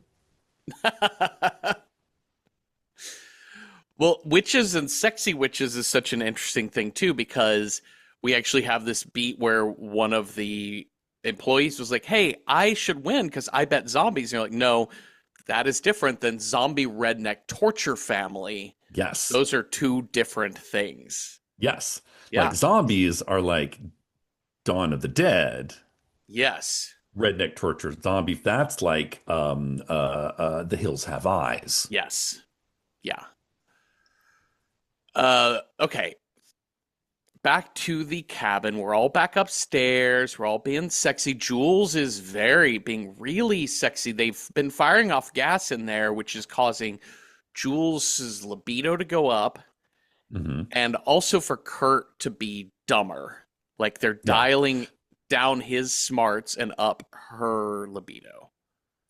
Well, witches and sexy witches is such an interesting thing too, because we actually have this beat where one of the employees was like, "Hey, I should win because I bet zombies." And you're like, "No, that is different than zombie redneck torture family. Yes. Those are two different things." Yes. Yeah. Like zombies are like Dawn of the Dead. Yes. Redneck torture zombie. That's like The Hills Have Eyes. Yes. Yeah. Okay. Back to the cabin. We're all back upstairs. We're all being sexy. Jules is being really sexy. They've been firing off gas in there, which is causing Jules's libido to go up, Hmm. and also for Kurt to be dumber. Like they're Yeah. dialing down his smarts and up her libido.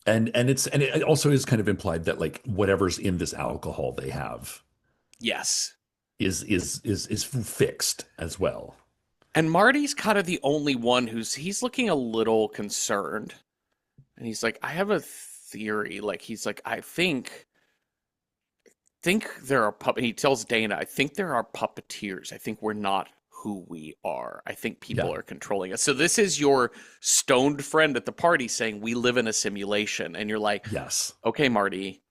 And it also is kind of implied that like whatever's in this alcohol they have Yes. is fixed as well. And Marty's kind of the only one he's looking a little concerned. And he's like, I have a theory. Like he's like, I think there are he tells Dana, I think there are puppeteers. I think we're not who we are. I think people Yeah. are controlling us. So this is your stoned friend at the party saying we live in a simulation. And you're like, Yes. okay, Marty,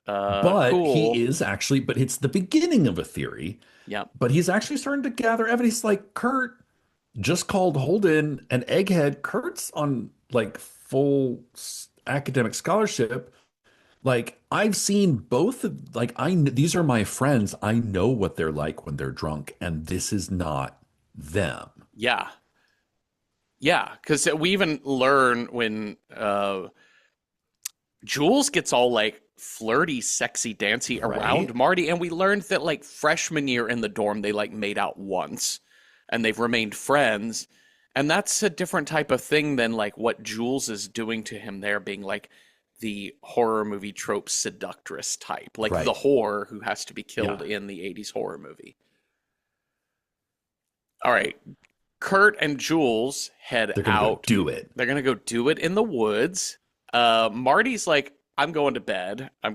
But cool. he is actually, but it's the beginning of a theory. Yep. But he's actually starting to gather evidence. Like Kurt just called Holden an egghead. Kurt's on like full academic scholarship. Like I've seen both of like these are my friends. I know what they're like when they're drunk, and this is not them. Yeah. Yeah. Because we even learn when Jules gets all like flirty, sexy, dancy around Right? Marty, and we learned that like freshman year in the dorm they like made out once, and they've remained friends, and that's a different type of thing than like what Jules is doing to him there, being like the horror movie trope seductress type, like the Right. whore who has to be killed Yeah. in the '80s horror movie. All right, Kurt and Jules head They're gonna go out. do it. They're gonna go do it in the woods. Marty's like, I'm going to bed. I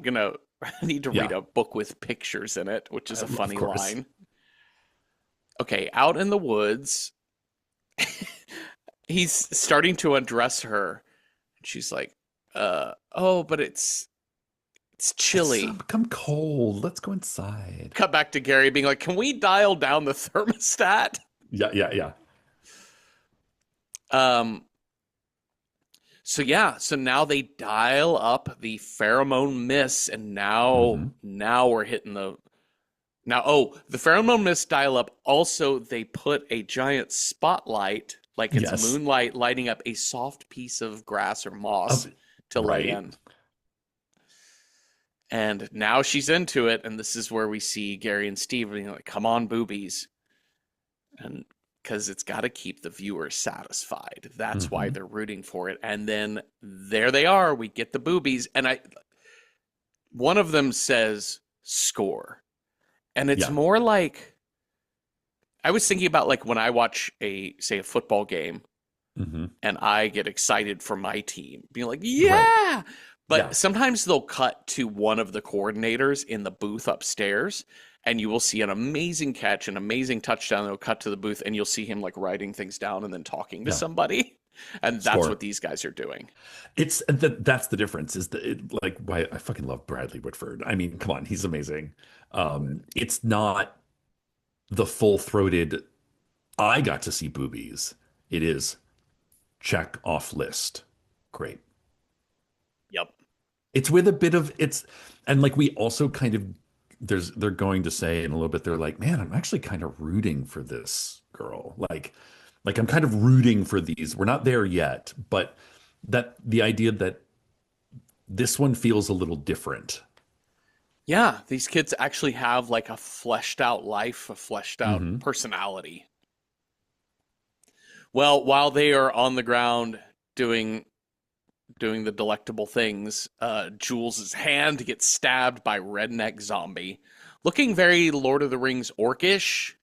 need to read Yeah. a book with pictures in it, which is a Of funny course. line. Okay, out in the woods, he's starting to undress her. She's like, oh, but it's It's chilly. become cold. Let's go inside. Cut back to Gary being like, can we dial down the thermostat? Yeah, yeah, yeah. Um, So yeah, so now they dial up the pheromone mist, and Hmm. now we're hitting the pheromone mist dial up. Also, they put a giant spotlight, like it's Yes. moonlight, lighting up a soft piece of grass or moss Of- to let right. in. And now she's into it, and this is where we see Gary and Steve being like, "Come on, boobies," and because it's got to keep the viewer satisfied. That's why Hmm. they're rooting for it. And then there they are. We get the boobies, and one of them says score, and it's Yeah. more like I was thinking about like when I watch a football game Hmm. and I get excited for my team, being like, Right. yeah. But Yeah. sometimes they'll cut to one of the coordinators in the booth upstairs, and you will see an amazing catch, an amazing touchdown. They'll cut to the booth, and you'll see him like writing things down and then talking to Yeah. somebody. And that's Score. what these guys are doing. That's the difference is that like why I fucking love Bradley Whitford. I mean, come on, he's amazing. It's not the full-throated I got to see boobies. It is check off list. Great. Yep. It's with a bit of it's and like we also kind of they're going to say in a little bit they're like, man, I'm actually kind of rooting for this girl. Like I'm kind of rooting for these. We're not there yet, but that the idea that this one feels a little different. Yeah, these kids actually have like a fleshed out life, a fleshed out Hmm. personality. Well, while they are on the ground doing doing the delectable things, Jules's hand gets stabbed by redneck zombie, looking very Lord of the Rings orcish.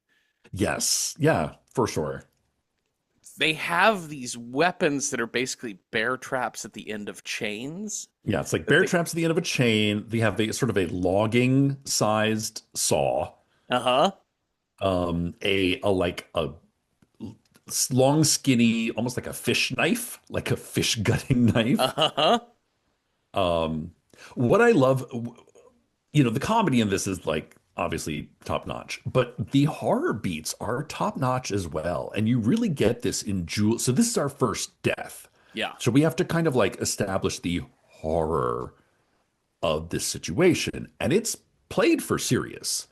Yes. Yeah, for sure. They have these weapons that are basically bear traps at the end of chains. Yeah, it's like That bear they, traps at the end of a chain. They have a sort of a logging sized saw, uh-huh, a like a long, skinny, almost like a fish knife, like a fish gutting knife. uh-huh, Um, what I love, the comedy in this is like obviously top notch, but the horror beats are top notch as well. And you really get this in Jewel. So this is our first death. yeah, So we have to kind of like establish the horror of this situation, and it's played for serious.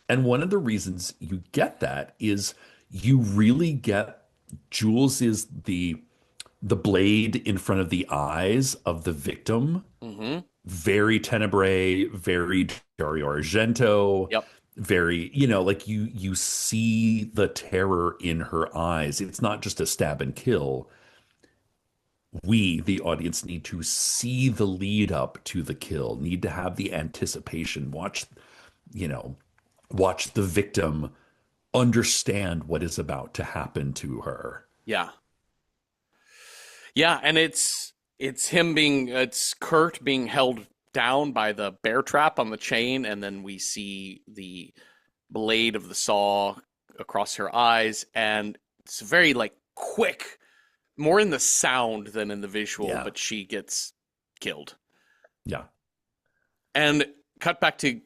And one of the reasons you get that is you really get Jules is the blade in front of the eyes of the victim. mm-hmm, Very Tenebrae, very Dario Argento, yep, very, like you see the terror in her eyes. It's not just a stab and kill. We, the audience, need to see the lead up to the kill, need to have the anticipation, you know, watch the victim understand what is about to happen to her. yeah. Yeah, and it's Kurt being held down by the bear trap on the chain, and then we see the blade of the saw across her eyes, and it's very like quick, more in the sound than in the visual, Yeah. but she gets killed. Yeah. And cut back to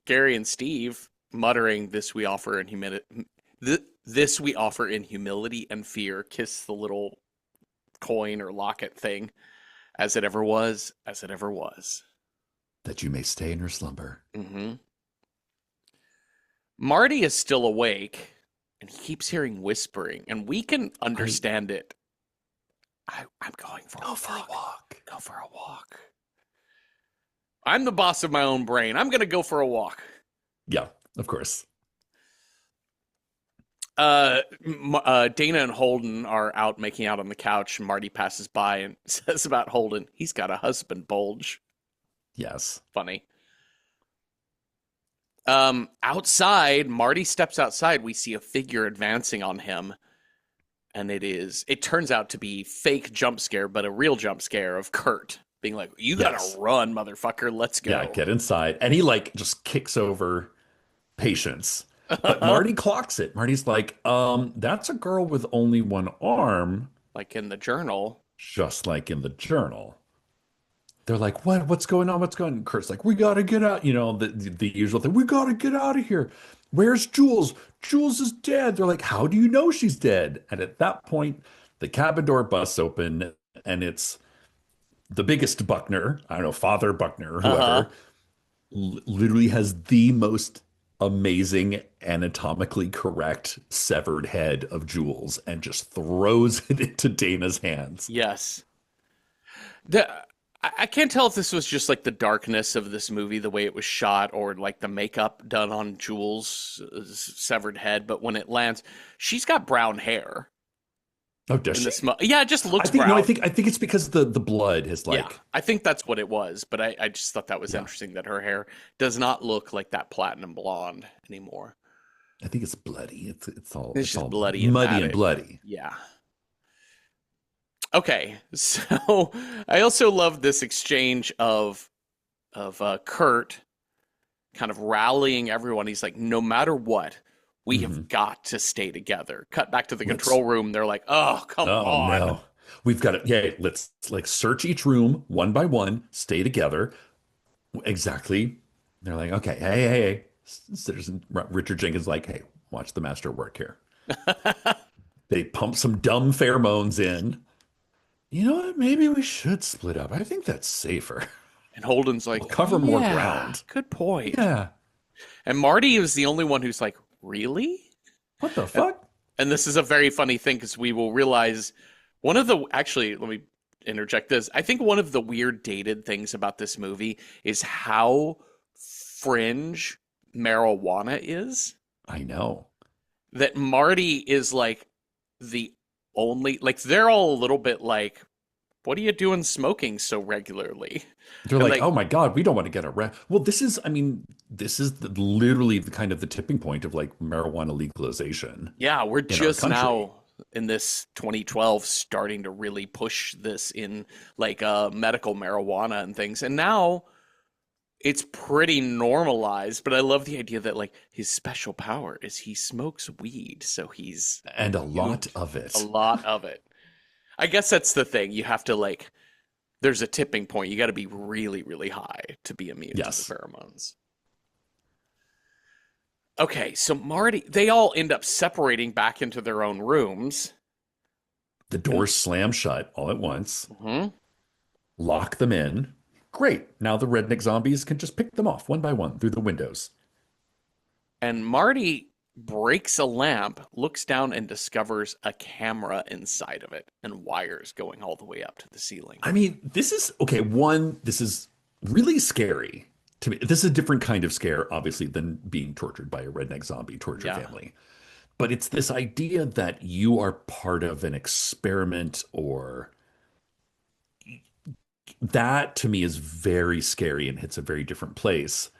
Gary and Steve muttering, "This we offer in humility. This we offer in humility and fear. Kiss the little coin or locket thing, as it ever was, as it ever was." That you may stay in your slumber. Mm-hmm. Marty is still awake, and he keeps hearing whispering, and we can understand it. I'm going for Go a for a walk. walk. Go for a walk. I'm the boss of my own brain. I'm gonna go for a walk. Yeah, of course. Dana and Holden are out making out on the couch, and Marty passes by and says about Holden, he's got a husband bulge. Yes. Funny. Outside, Marty steps outside. We see a figure advancing on him, and it turns out to be fake jump scare, but a real jump scare of Kurt being like, "You gotta Yes. run, motherfucker. Let's go." Yeah, get inside. And he like just kicks over Patience. But Marty clocks it. Marty's like, that's a girl with only one arm, Like in the journal. just like in the journal. They're like, what? What's going on? What's going on? And Kurt's like, we gotta get out. The usual thing. We gotta get out of here. Where's Jules? Jules is dead. They're like, how do you know she's dead? And at that point, the cabin door busts open, and it's the biggest Buckner. I don't know, Father Buckner or Uh-huh. whoever, literally has the most amazing anatomically correct severed head of Jules and just throws it into Dana's hands. Yes. I can't tell if this was just like the darkness of this movie, the way it was shot, or like the makeup done on Jules' severed head. But when it lands, she's got brown hair Oh, does in she? this. Yeah, it just I looks think no, I brown. think I think it's because the blood has Yeah, like I think that's what it was. But I just thought that was yeah. interesting that her hair does not look like that platinum blonde anymore. I think it's bloody. It's all It's it's just all bloody and muddy and matted. bloody. Yeah. Okay, so I also love this exchange of Kurt kind of rallying everyone. He's like, no matter what, we Hmm. have got to stay together. Cut back to the Let's control room. They're like, oh, come oh on. no. We've got to yeah, let's like search each room one by one, stay together. Exactly. They're like, okay, hey. Citizen Richard Jenkins like, hey, watch the master work here. They pump some dumb pheromones in. You know what? Maybe we should split up. I think that's safer. And Holden's We'll like, cover more yeah, ground. good point. Yeah. And Marty is the only one who's like, really? What the And, fuck? and this is a very funny thing because we will realize actually, let me interject this. I think one of the weird dated things about this movie is how fringe marijuana is. I know. That Marty is like the only, like, they're all a little bit like, what are you doing smoking so regularly? They're And like, like, oh my God, we don't want to get arrested. Well, this is, I mean, this is literally the kind of the tipping point of like marijuana legalization yeah, we're in our just country. now in this 2012 starting to really push this in like medical marijuana and things. And now it's pretty normalized, but I love the idea that like his special power is he smokes weed, so he's And a immune lot to of a it. lot of it. I guess that's the thing. You have to like there's a tipping point. You got to be really, really high to be immune to the Yes. pheromones. Okay, so Marty, they all end up separating back into their own rooms. The And doors slam shut all at once, mhm. lock them in. Great. Now the redneck zombies can just pick them off one by one through the windows. And Marty breaks a lamp, looks down, and discovers a camera inside of it and wires going all the way up to the ceiling. I mean, this is okay. One, this is really scary to me. This is a different kind of scare, obviously, than being tortured by a redneck zombie torture Yeah. family. But it's this idea that you are part of an experiment, or that to me is very scary and hits a very different place.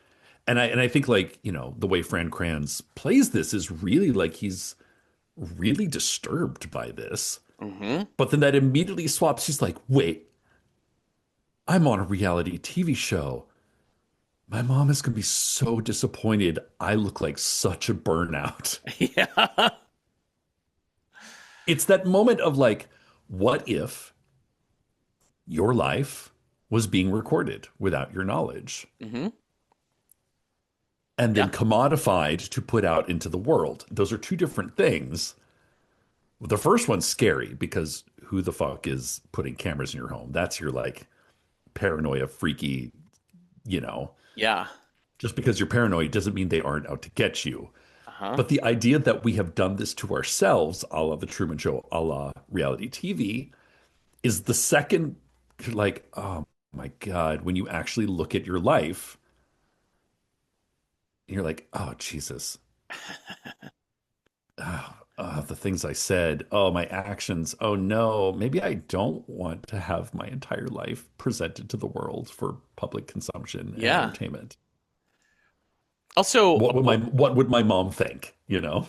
And I think, like, the way Fran Kranz plays this is really like he's really disturbed by this. Hmm. But then that immediately swaps. He's like, wait, I'm on a reality TV show. My mom is going to be so disappointed. I look like such a burnout. Yeah. It's that moment of like, what if your life was being recorded without your knowledge Hmm. and Yeah. then commodified to put out into the world? Those are two different things. The first one's scary because who the fuck is putting cameras in your home? That's your like paranoia, freaky, you know. Yeah. Just because you're paranoid doesn't mean they aren't out to get you. Uh-huh. But the idea that we have done this to ourselves, a la the Truman Show, a la reality TV, is the second, like, oh my God, when you actually look at your life, you're like, oh Jesus, the things I said, oh, my actions, oh no, maybe I don't want to have my entire life presented to the world for public consumption and Yeah. entertainment. Also, What would my mom think, you know?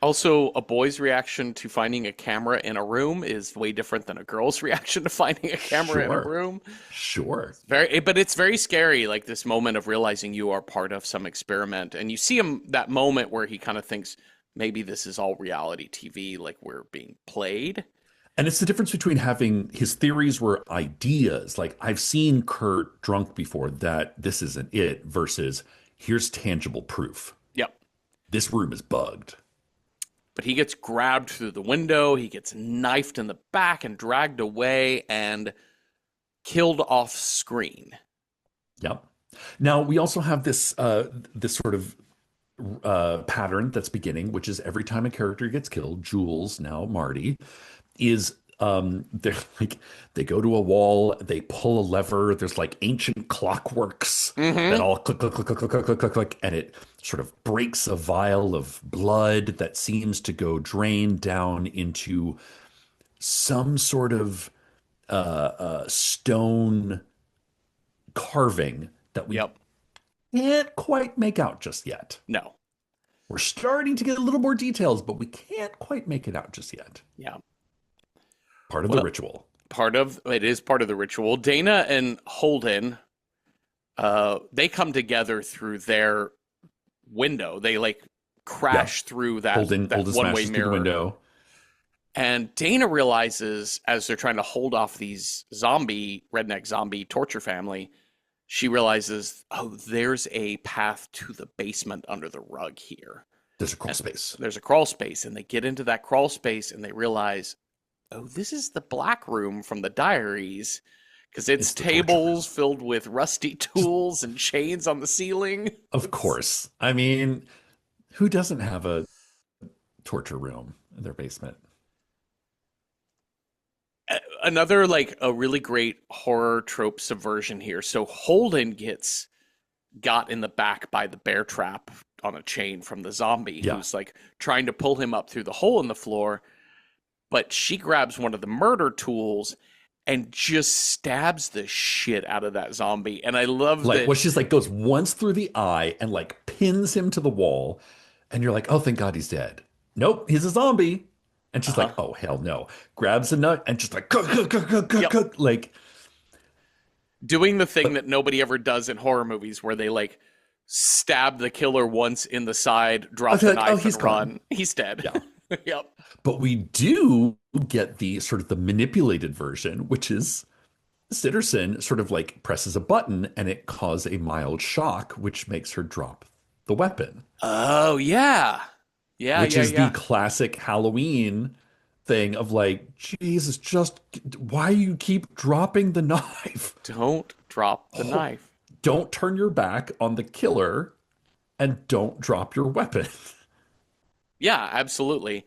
also, a boy's reaction to finding a camera in a room is way different than a girl's reaction to finding a camera in a Sure. room. Sure. But it's very scary, like this moment of realizing you are part of some experiment, and you see him that moment where he kind of thinks maybe this is all reality TV, like we're being played. And it's the difference between having his theories were ideas, like I've seen Kurt drunk before, that this isn't it, versus here's tangible proof. Yep. This room is bugged. But he gets grabbed through the window, he gets knifed in the back and dragged away and killed off screen. Yep. Now we also have this sort of pattern that's beginning, which is every time a character gets killed, Jules, now Marty, is they're like they go to a wall, they pull a lever, there's like ancient clockworks that Mm-hmm. all click, click, click, click, click, click, click, click, click, and it sort of breaks a vial of blood that seems to go drain down into some sort of stone carving that we Yep. can't quite make out just yet. No. We're starting to get a little more details, but we can't quite make it out just yet. Yeah. Part of the Well, ritual. it is part of the ritual. Dana and Holden, they come together through their window. They like Yeah. crash through that Holden one way smashes through the mirror. window. And Dana realizes as they're trying to hold off these redneck zombie torture family, she realizes, oh, there's a path to the basement under the rug here. There's a crawl And space. there's a crawl space, and they get into that crawl space and they realize, oh, this is the black room from the diaries. Because it's It's the torture room. tables filled with rusty tools and chains on the ceiling. Of course. I mean, who doesn't have a torture room in their basement? Another like a really great horror trope subversion here. So Holden gets got in the back by the bear trap on a chain from the zombie Yeah. who's like trying to pull him up through the hole in the floor, but she grabs one of the murder tools and just stabs the shit out of that zombie. And I love Like, that. well, she's like goes once through the eye and like pins him to the wall, and you're like, oh, thank God he's dead. Nope, he's a zombie. And she's like, Uh-huh. oh hell no. Grabs a nut and just like cook, cook, cook, cook, cook, Yep. cook. Like, Doing the thing but that nobody ever does in horror movies where they like stab the killer once in the side, I drop feel the like, oh, knife, he's and gone. run. He's dead. Yeah. Yep. But we do get the sort of the manipulated version, which is Sitterson sort of like presses a button and it causes a mild shock, which makes her drop the weapon, Oh, yeah. Yeah, which yeah, is the yeah. classic Halloween thing of like, Jesus, just why you keep dropping the knife? Don't drop the Oh, knife. don't turn your back on the killer and don't drop your weapon. Yeah, absolutely.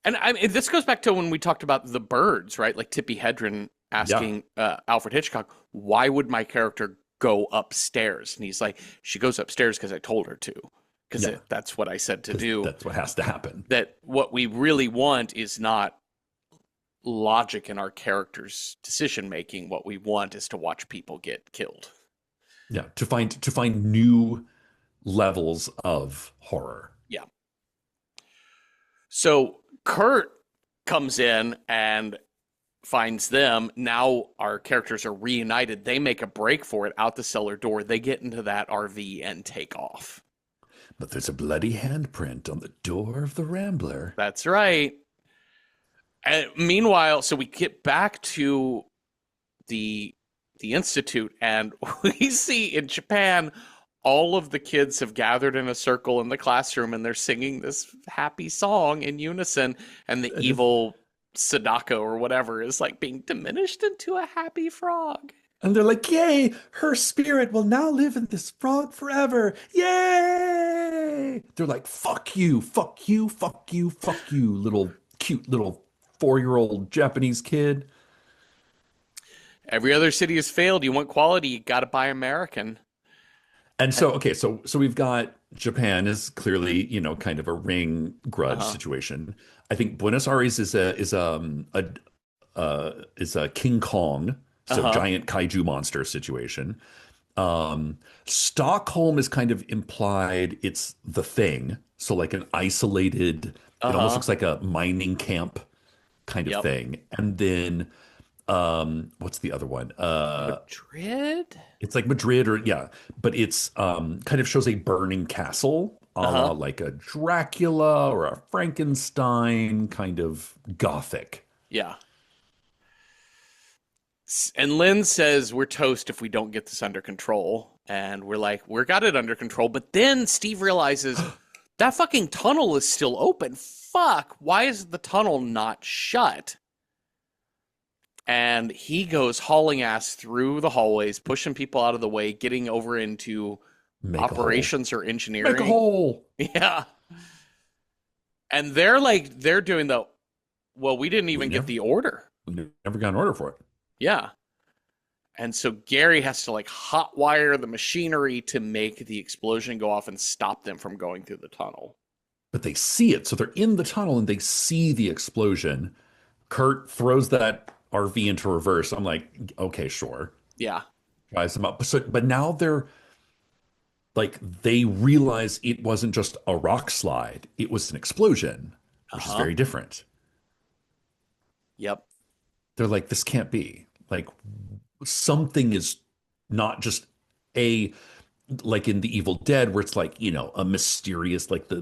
And I mean, this goes back to when we talked about the birds, right? Like Tippi Hedren Yeah. asking Alfred Hitchcock, why would my character go upstairs? And he's like, she goes upstairs because I told her to, because Yeah. that's what I said to Because do. that's what has to happen. That what we really want is not logic in our characters' decision making. What we want is to watch people get killed. Yeah. To find new levels of horror. Yeah. So Kurt comes in and finds them. Now our characters are reunited. They make a break for it out the cellar door. They get into that RV and take off. But there's a bloody handprint on the door of the Rambler. That's right. And meanwhile, so we get back to the institute, and we see in Japan all of the kids have gathered in a circle in the classroom and they're singing this happy song in unison, and the And, evil Sadako or whatever is like being diminished into a happy frog. and they're like, yay, her spirit will now live in this frog forever. Yay! They're like, fuck you, fuck you, fuck you, fuck you, little cute little 4-year-old Japanese kid. Every other city has failed. You want quality, you got to buy American. And so, okay, so we've got Japan is clearly, kind of a ring grudge Uh-huh. situation. I think Buenos Aires is a King Kong, so Uh-huh. giant kaiju monster situation. Stockholm is kind of implied it's the thing, so like an isolated, it almost Uh-huh. looks like a mining camp kind of Yep. thing. And then what's the other one? Madrid? It's like Madrid or yeah, but it's kind of shows a burning castle, a la Uh-huh. like a Dracula or a Frankenstein kind of gothic. Yeah. And Lynn says we're toast if we don't get this under control. And we're like, we're got it under control. But then Steve realizes that fucking tunnel is still open. Fuck. Why is the tunnel not shut? And he goes hauling ass through the hallways, pushing people out of the way, getting over into Make a hole. operations or Make a engineering. hole. Yeah. And they're doing the, well, we didn't We even get never the order. we never got an order for it. Yeah. And so Gary has to like hotwire the machinery to make the explosion go off and stop them from going through the tunnel. But they see it. So they're in the tunnel and they see the explosion. Kurt throws that RV into reverse. I'm like, okay, sure. Yeah. Drives them up. But now they're like, they realize it wasn't just a rock slide, it was an explosion, which is Uh-huh. very different. Yep. They're like, this can't be. Like, something is not just a like in the Evil Dead where it's like, a mysterious like the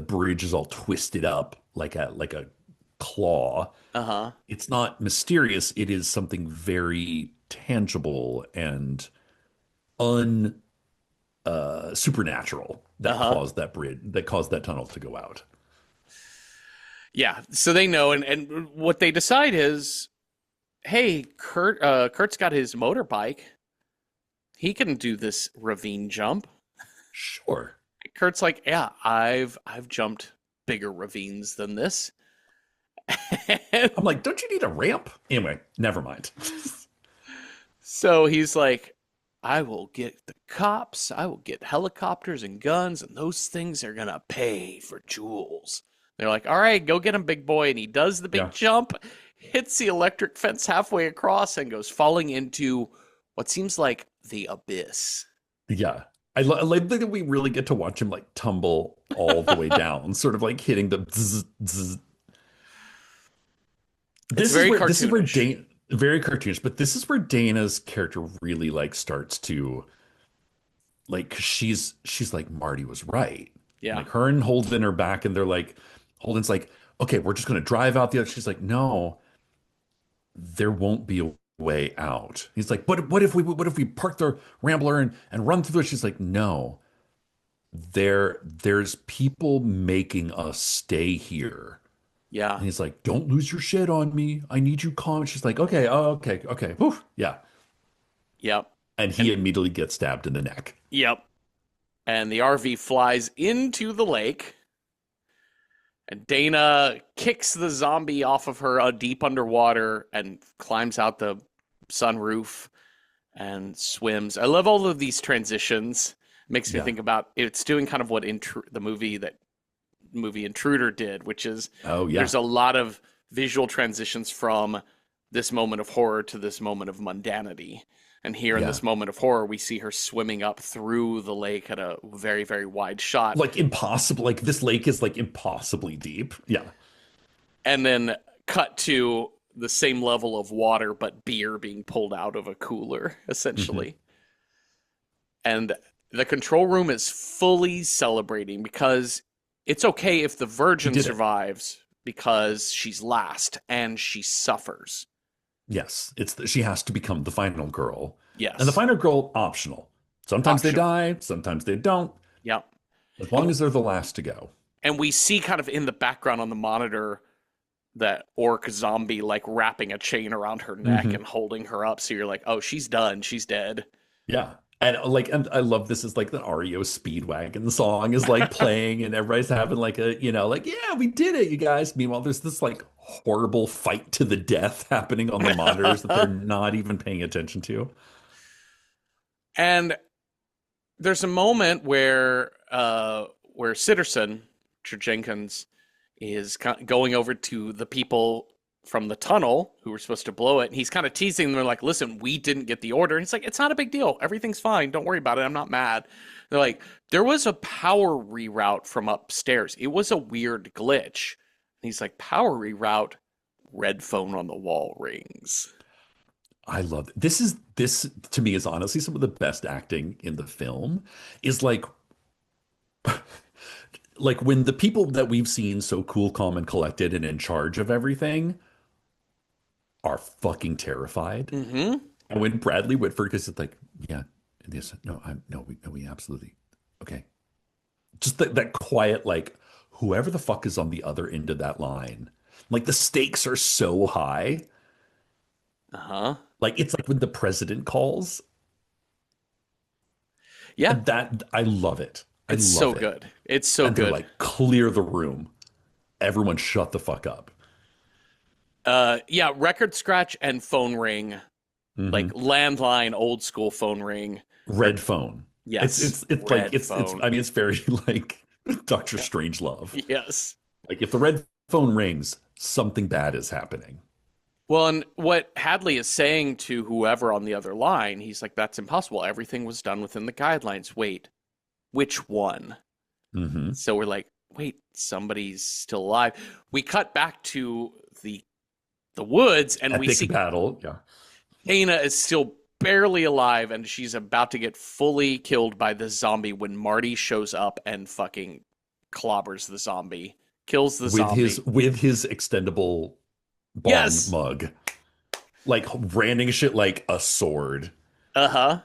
bridge is all twisted up like a claw. Uh-huh. It's not mysterious, it is something very tangible and un supernatural that Uh-huh. caused that bridge that caused that tunnel to go out. Yeah. So they know, and what they decide is, hey, Kurt's got his motorbike. He can do this ravine jump. Sure. Kurt's like, yeah, I've jumped bigger ravines than this. And I'm like, don't you need a ramp? Anyway, never mind. so he's like, I will get the cops, I will get helicopters and guns, and those things are gonna pay for jewels. They're like, all right, go get him, big boy. And he does the big Yeah. jump, hits the electric fence halfway across, and goes falling into what seems like the abyss. Yeah. I like that we really get to watch him like tumble all the way down, sort of like hitting the zzz, zzz. It's This is very where cartoonish. Dana, very cartoonish, but this is where Dana's character really like starts to like 'cause she's like Marty was right. Yeah. Like her and Holden are back and they're like Holden's like, okay, we're just gonna drive out the other. She's like, no, there won't be a way out. He's like, but what if we park the Rambler and run through it? She's like, no, there's people making us stay here. Yeah. And he's like, don't lose your shit on me. I need you calm. She's like, okay, oh, okay. Whew, yeah. Yep. And he And immediately gets stabbed in the neck. yep. And the RV flies into the lake. And Dana kicks the zombie off of her deep underwater and climbs out the sunroof and swims. I love all of these transitions. Makes me Yeah. think about it's doing kind of what the movie Intruder did, which is Oh, yeah. there's a lot of visual transitions from this moment of horror to this moment of mundanity. And here in Yeah. this moment of horror, we see her swimming up through the lake at a very, very wide shot. Like impossible. Like this lake is like impossibly deep. Yeah. And then cut to the same level of water, but beer being pulled out of a cooler, Hmm. essentially. And the control room is fully celebrating because it's okay if the We virgin did it. survives because she's last and she suffers. Yes. She has to become the final girl. And the Yes. final girl, optional. Sometimes they Optional. die, sometimes they don't, Yep. as And long as they're the last to go. and we see kind of in the background on the monitor that orc zombie like wrapping a chain around her neck Hmm. and holding her up. So you're like, oh, she's done. She's dead. Yeah. And I love this is like the REO Speedwagon song is like playing and everybody's having like a, like, yeah, we did it, you guys. Meanwhile, there's this like horrible fight to the death happening on the monitors that they're not even paying attention to. And there's a moment where Sitterson, Richard Jenkins, is going over to the people from the tunnel who were supposed to blow it. And he's kind of teasing them. They're like, listen, we didn't get the order. And he's like, it's not a big deal. Everything's fine. Don't worry about it. I'm not mad. They're like, there was a power reroute from upstairs. It was a weird glitch. And he's like, power reroute, red phone on the wall rings. I love it. This to me is honestly some of the best acting in the film is like when the people that we've seen so cool, calm, and collected and in charge of everything are fucking terrified. Mm-hmm. And when Bradley Whitford is like, yeah, this, no, we absolutely, okay. Just that quiet, like, whoever the fuck is on the other end of that line, like the stakes are so high. Uh-huh. Like, it's like when the president calls, Yeah. and that, I love it. I It's so love it. good. It's so And they're good. like, clear the room. Everyone shut the fuck up. Yeah, record scratch and phone ring, like Hmm. landline, old school phone ring. Or Red phone. yes, It's like, red it's, phone. I mean, it's very like Doctor Strangelove. Yes. Like, if the red phone rings, something bad is happening. Well, and what Hadley is saying to whoever on the other line, he's like, that's impossible. Everything was done within the guidelines. Wait, which one? Hmm. So we're like, wait, somebody's still alive. We cut back to the woods and we Epic see battle. Yeah. Dana is still barely alive and she's about to get fully killed by the zombie when Marty shows up and fucking clobbers the zombie, kills the with zombie. his extendable bong Yes. mug, like branding shit like a sword. Uh-huh.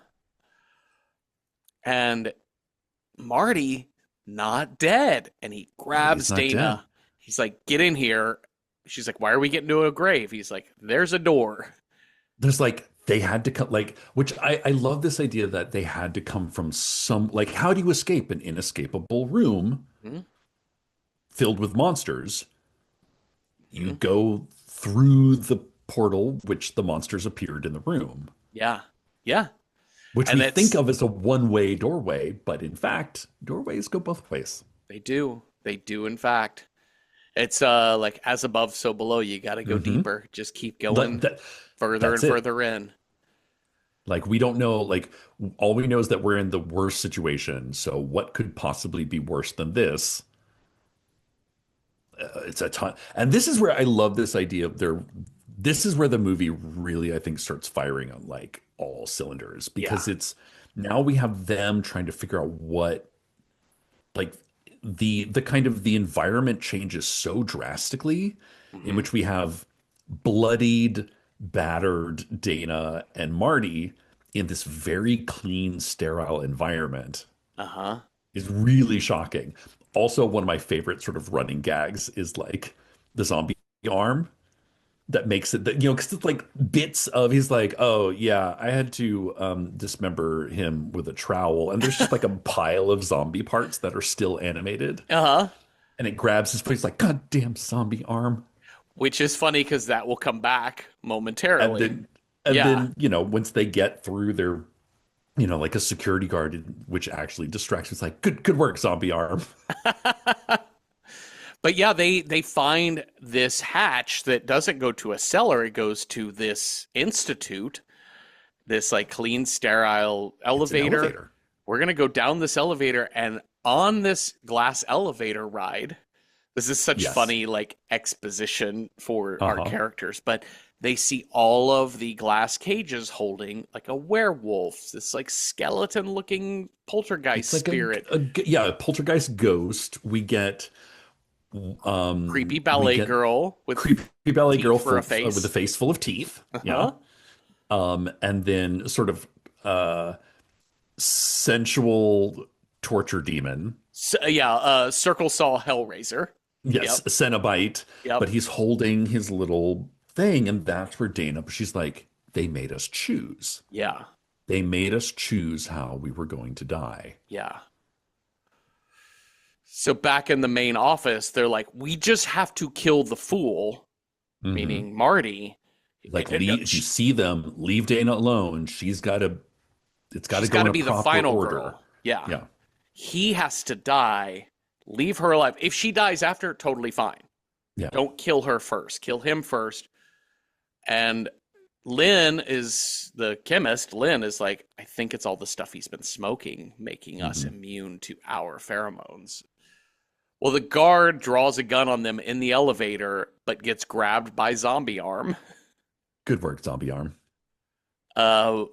And Marty not dead and he Marty's grabs not dead. Dana. He's like, "Get in here." She's like, "Why are we getting to a grave?" He's like, "There's a door." There's like they had to come like which I love this idea that they had to come from some like how do you escape an inescapable room Hmm? filled with monsters? You go through the portal, which the monsters appeared in the room, Yeah. Yeah. which And we think it's of as a one-way doorway, but in fact, doorways go both ways. they do. They do in fact. It's like as above, so below. You got to go Hmm. deeper. Just keep That, going that, further that's and it. further in. Like we don't know, like all we know is that we're in the worst situation. So what could possibly be worse than this? It's a ton. And this is where I love this idea of there. This is where the movie really, I think, starts firing on like all cylinders Yeah. because it's now we have them trying to figure out what like the kind of the environment changes so drastically in Hmm. which we have bloodied, battered Dana and Marty in this very clean, sterile environment Uh-huh. is really shocking. Also, one of my favorite sort of running gags is like the zombie arm that makes it that because it's like bits of he's like, oh yeah, I had to dismember him with a trowel, and there's just like a pile of zombie parts that are still animated, Uh-huh. and it grabs his face like, God damn zombie arm. Which is funny because that will come back And momentarily. then and Yeah. then, once they get through their, like a security guard, which actually distracts, it's like, good work, zombie arm. But yeah, they find this hatch that doesn't go to a cellar, it goes to this institute, this like clean, sterile It's an elevator. elevator. We're gonna go down this elevator and on this glass elevator ride. This is such Yes. funny like exposition for our Uh-huh. characters, but they see all of the glass cages holding like a werewolf, this like skeleton looking poltergeist It's like spirit, a poltergeist ghost. creepy We ballet get girl with creepy ballet teeth girl for a with a face. face full of teeth. Yeah. Uh-huh. And then sort of sensual torture demon. Yeah, Circle Saw Hellraiser. Yes, Yep. Cenobite, Yep. but he's holding his little thing, and that's where Dana, she's like, they made us choose. Yeah. They made us choose how we were going to die. Yeah. So back in the main office, they're like, we just have to kill the fool, Hmm. meaning Marty. Like, if you see them, leave Dana alone. It's got to She's go got in to a be the proper final order. girl. Yeah. Yeah. He has to die. Leave her alive. If she dies after, totally fine. Yeah. Don't kill her first. Kill him first. And Lynn is the chemist. Lynn is like, I think it's all the stuff he's been smoking, making us Hmm. immune to our pheromones. Well, the guard draws a gun on them in the elevator, but gets grabbed by Zombie Arm. Good work, zombie arm. Uh,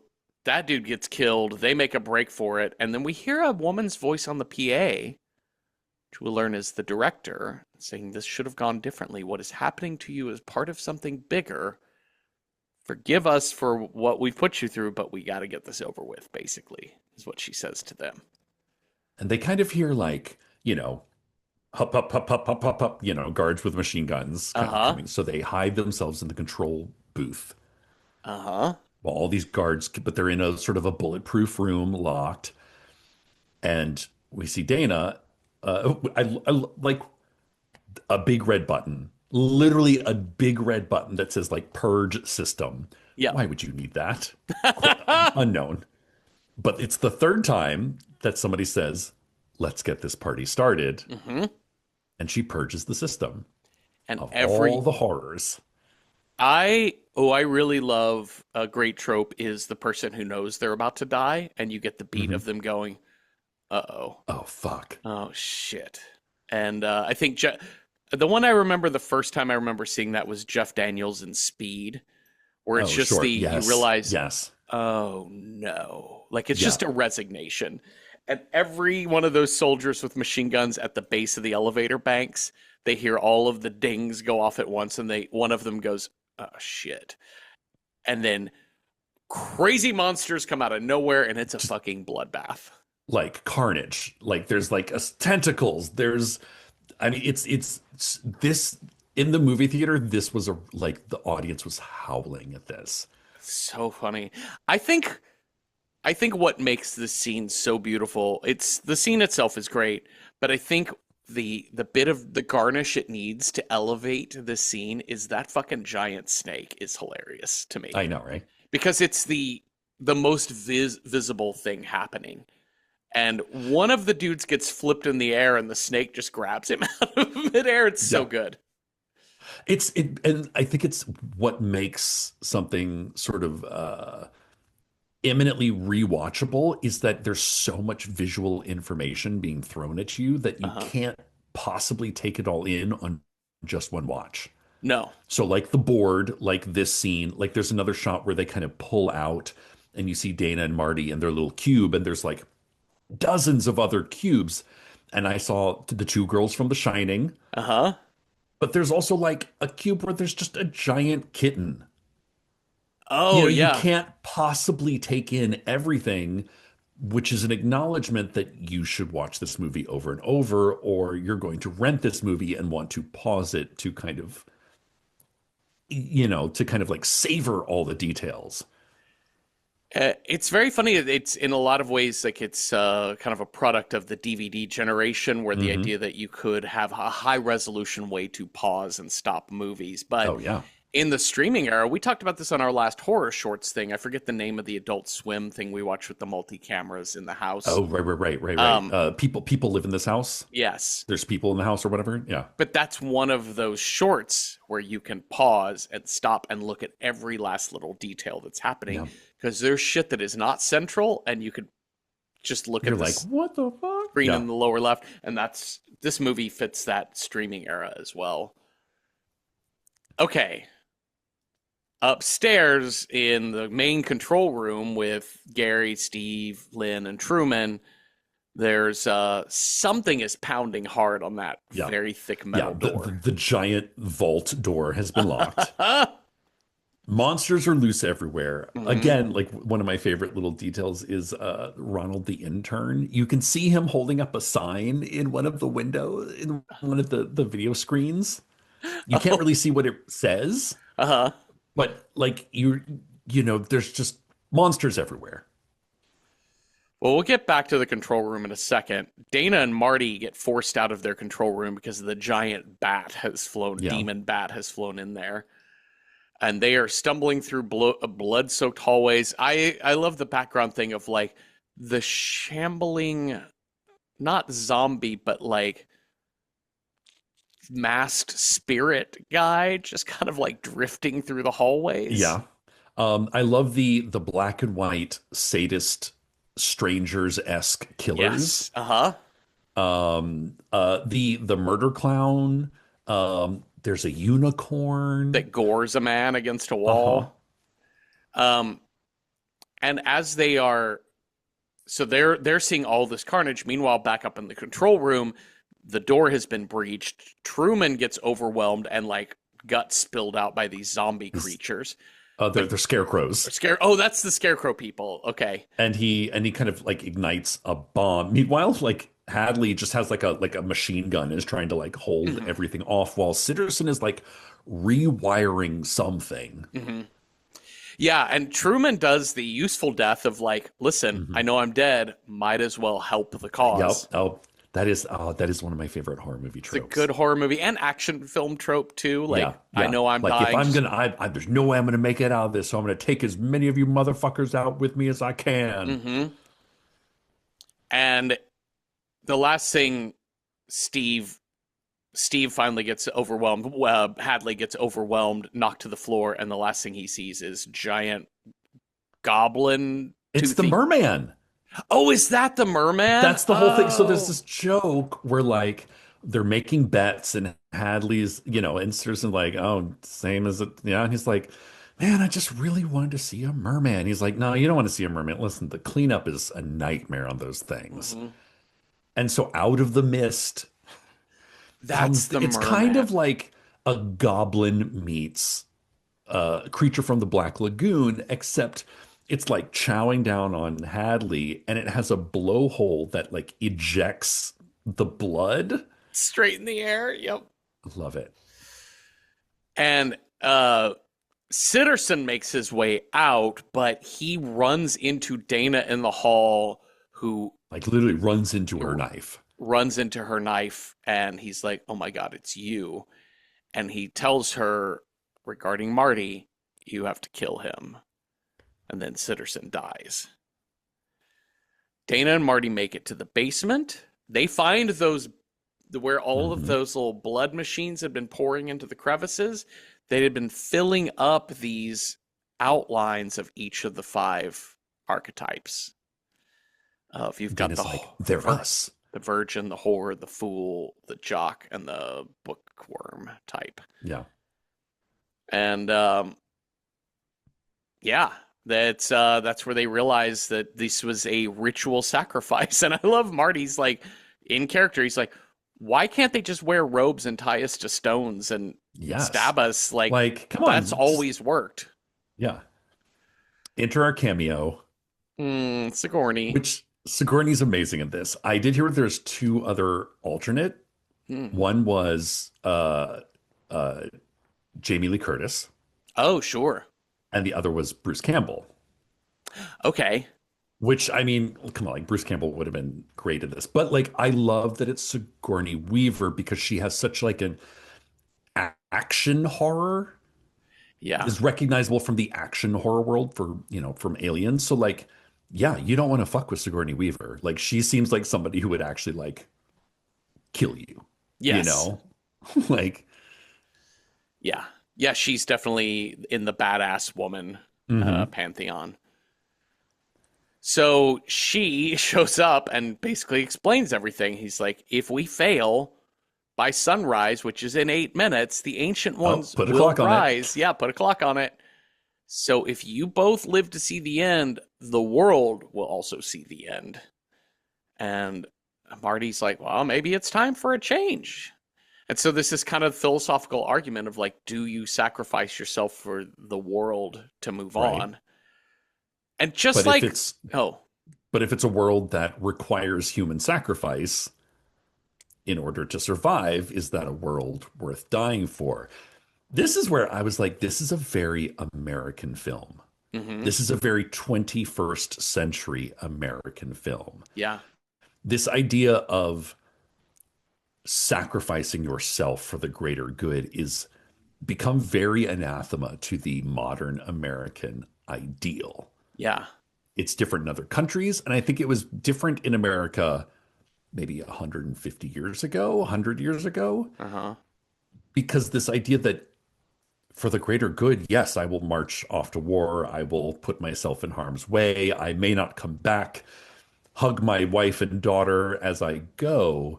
that dude gets killed. They make a break for it, and then we hear a woman's voice on the PA, which we'll learn is the director, saying this should have gone differently. What is happening to you is part of something bigger. Forgive us for what we've put you through, but we got to get this over with, basically, is what she says to them. And they kind of hear like, hup, hup, hup, hup, hup, hup, hup, guards with machine guns kind of Uh-huh. coming. So they hide themselves in the control booth Uh-huh. while all these guards, but they're in a sort of a bulletproof room locked. And we see Dana, I like a big red button, literally a big red button that says like purge system. Yep. Why would you need that? Unknown. But it's the third time that somebody says, let's get this party started. Mm-hmm. And she purges the system And of all every the horrors. I really love a great trope is the person who knows they're about to die, and you get the beat Hmm. of them going, "Uh-oh, Oh, fuck. oh shit." And I think the one I remember the first time I remember seeing that was Jeff Daniels in Speed, where it's Oh, just sure. you Yes. realize, Yes. oh no, like it's Yeah. just a resignation. And every one of those soldiers with machine guns at the base of the elevator banks, they hear all of the dings go off at once, and one of them goes, "Oh shit!" And then crazy monsters come out of nowhere, and it's a Just fucking bloodbath. like carnage. Like there's like tentacles. I mean, it's this in the movie theater. This was like the audience was howling at this. So funny. I think what makes this scene so beautiful, it's the scene itself is great, but I think the bit of the garnish it needs to elevate the scene is that fucking giant snake is hilarious to me I know, right? because it's the most visible thing happening. And one of the dudes gets flipped in the air and the snake just grabs him out of midair. It's so Yeah. good. And I think it's what makes something sort of eminently rewatchable is that there's so much visual information being thrown at you that you Uh-huh. can't possibly take it all in on just one watch. No. So like the board, like this scene, like there's another shot where they kind of pull out and you see Dana and Marty in their little cube and there's like dozens of other cubes. And I saw the two girls from The Shining, Uh-huh. but there's also like a cube where there's just a giant kitten. Oh, You yeah. can't possibly take in everything, which is an acknowledgement that you should watch this movie over and over, or you're going to rent this movie and want to pause it to kind of, to kind of like savor all the details. It's very funny. It's in a lot of ways like it's kind of a product of the DVD generation, where the Hmm. idea that you could have a high resolution way to pause and stop movies. But Oh, yeah. in the streaming era, we talked about this on our last horror shorts thing. I forget the name of the Adult Swim thing we watched with the multi cameras in the house. Oh, right. Um, People live in this house. yes, There's people in the house or whatever. Yeah. but that's one of those shorts where you can pause and stop and look at every last little detail that's happening Yeah. because there's shit that is not central, and you could just look You're at like, this what the fuck? screen Yeah. in the lower left, and this movie fits that streaming era as well. Okay. Upstairs in the main control room with Gary, Steve, Lynn, and Truman, there's something is pounding hard on that Yeah. very thick Yeah. metal The, door. the giant vault door has been locked. Monsters are loose everywhere. Mhm. Again, like one of my favorite little details is Ronald the intern. You can see him holding up a sign in one of the windows, in one of the video screens. You can't Oh, really see what it says, uh-huh. but like there's just monsters everywhere. Well, we'll get back to the control room in a second. Dana and Marty get forced out of their control room because the giant bat has flown, Yeah. demon bat has flown in there. And they are stumbling through blood-soaked hallways. I love the background thing of like the shambling, not zombie, but like masked spirit guy just kind of like drifting through the hallways. Yeah. I love the black and white sadist strangers-esque killers. Yes. Uh-huh. The murder clown. There's a unicorn. That gores a man against a Uh-huh. wall. Um, and as they are, so they're seeing all this carnage. Meanwhile, back up in the control room, the door has been breached. Truman gets overwhelmed and like guts spilled out by these zombie creatures. They're scarecrows, Scare. Oh, that's the scarecrow people. Okay. and he kind of like ignites a bomb. Meanwhile, like Hadley just has like a machine gun and is trying to like hold Mhm. everything off, while Sitterson is like rewiring something. Mhm. Yeah, and Truman does the useful death of like, listen, Mhm. I know I'm dead. Might as well help the Yep. cause. That is one of my favorite horror movie It's a tropes. good horror movie and action film trope too. Like, Yeah, I yeah. know I'm Like if dying. I'm gonna, there's no way I'm gonna make it out of this, so I'm gonna take as many of you motherfuckers out with me as I can. Hmm. And the last thing, Steve finally gets overwhelmed. Hadley gets overwhelmed, knocked to the floor, and the last thing he sees is giant goblin. It's the toothy- merman. Oh, is that the merman? That's the whole thing. So there's Oh. this joke where like they're making bets and Hadley's, and Sturgeon like, oh, same as it. Yeah. And he's like, man, I just really wanted to see a merman. He's like, no, you don't want to see a merman. Listen, the cleanup is a nightmare on those things. Mhm. And so out of the mist That's comes, the it's merman. kind of like a goblin meets a creature from the Black Lagoon, except it's like chowing down on Hadley, and it has a blowhole that like ejects the blood. Straight in the air. Yep. Love it. And Sitterson makes his way out, but he runs into Dana in the hall, who Like literally runs into her knife. runs into her knife and he's like, "Oh my God, it's you." And he tells her regarding Marty, "You have to kill him." And then Sitterson dies. Dana and Marty make it to the basement. They find those where all of Hmm. those little blood machines had been pouring into the crevices. They had been filling up these outlines of each of the five archetypes. If you've got Dana's like, they're us. the virgin, the whore, the fool, the jock, and the bookworm type. Yeah. And yeah, that's where they realize that this was a ritual sacrifice. And I love Marty's like in character. He's like, why can't they just wear robes and tie us to stones and Yes. stab us? Like, come That's on. always worked. Yeah. Enter our cameo, Sigourney. which Sigourney's amazing in this. I did hear there's two other alternate. Hmm. One was uh Jamie Lee Curtis, Oh, sure. and the other was Bruce Campbell. Okay. Which I mean, come on, like Bruce Campbell would have been great at this. But like I love that it's Sigourney Weaver because she has such like an action horror Yeah. is recognizable from the action horror world for, from Aliens. So like, yeah, you don't want to fuck with Sigourney Weaver. Like she seems like somebody who would actually like kill you, you Yes. know? Like, Yeah. Yeah, she's definitely in the badass woman mhm. pantheon. So she shows up and basically explains everything. He's like, if we fail by sunrise, which is in 8 minutes, the ancient Oh, ones put a will clock on it. rise. Yeah, put a clock on it. So if you both live to see the end, the world will also see the end. And Marty's like, well, maybe it's time for a change. And so this is kind of philosophical argument of like, do you sacrifice yourself for the world to move Right. on? And just But if like, it's oh, but if it's a world that requires human sacrifice in order to survive, is that a world worth dying for? This is where I was like, this is a very American film. mm-hmm, This is a very 21st century American film. yeah, This idea of sacrificing yourself for the greater good is become very anathema to the modern American ideal. yeah, It's different in other countries, and I think it was different in America maybe 150 years ago, 100 years ago, uh-huh, because this idea that for the greater good, yes, I will march off to war. I will put myself in harm's way. I may not come back, hug my wife and daughter as I go.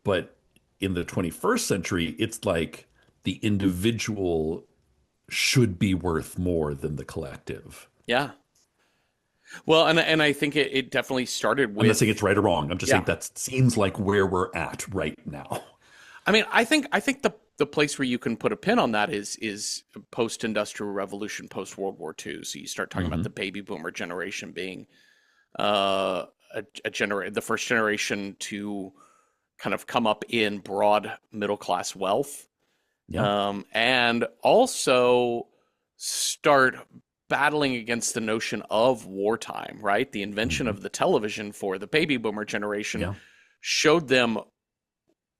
But in the 21st century, it's like the individual should be worth more than the collective. yeah. Well, and I think it definitely started I'm not saying with, it's right or wrong. I'm just yeah. saying that seems like where we're at right now. I mean, I think the place where you can put a pin on that is post-industrial revolution, post-World War II. So you start talking about Hmm. the baby boomer generation being the first generation to kind of come up in broad middle class wealth, Yeah. and also start battling against the notion of wartime. Right, the invention Hmm. of the television for the baby boomer generation Yeah. showed them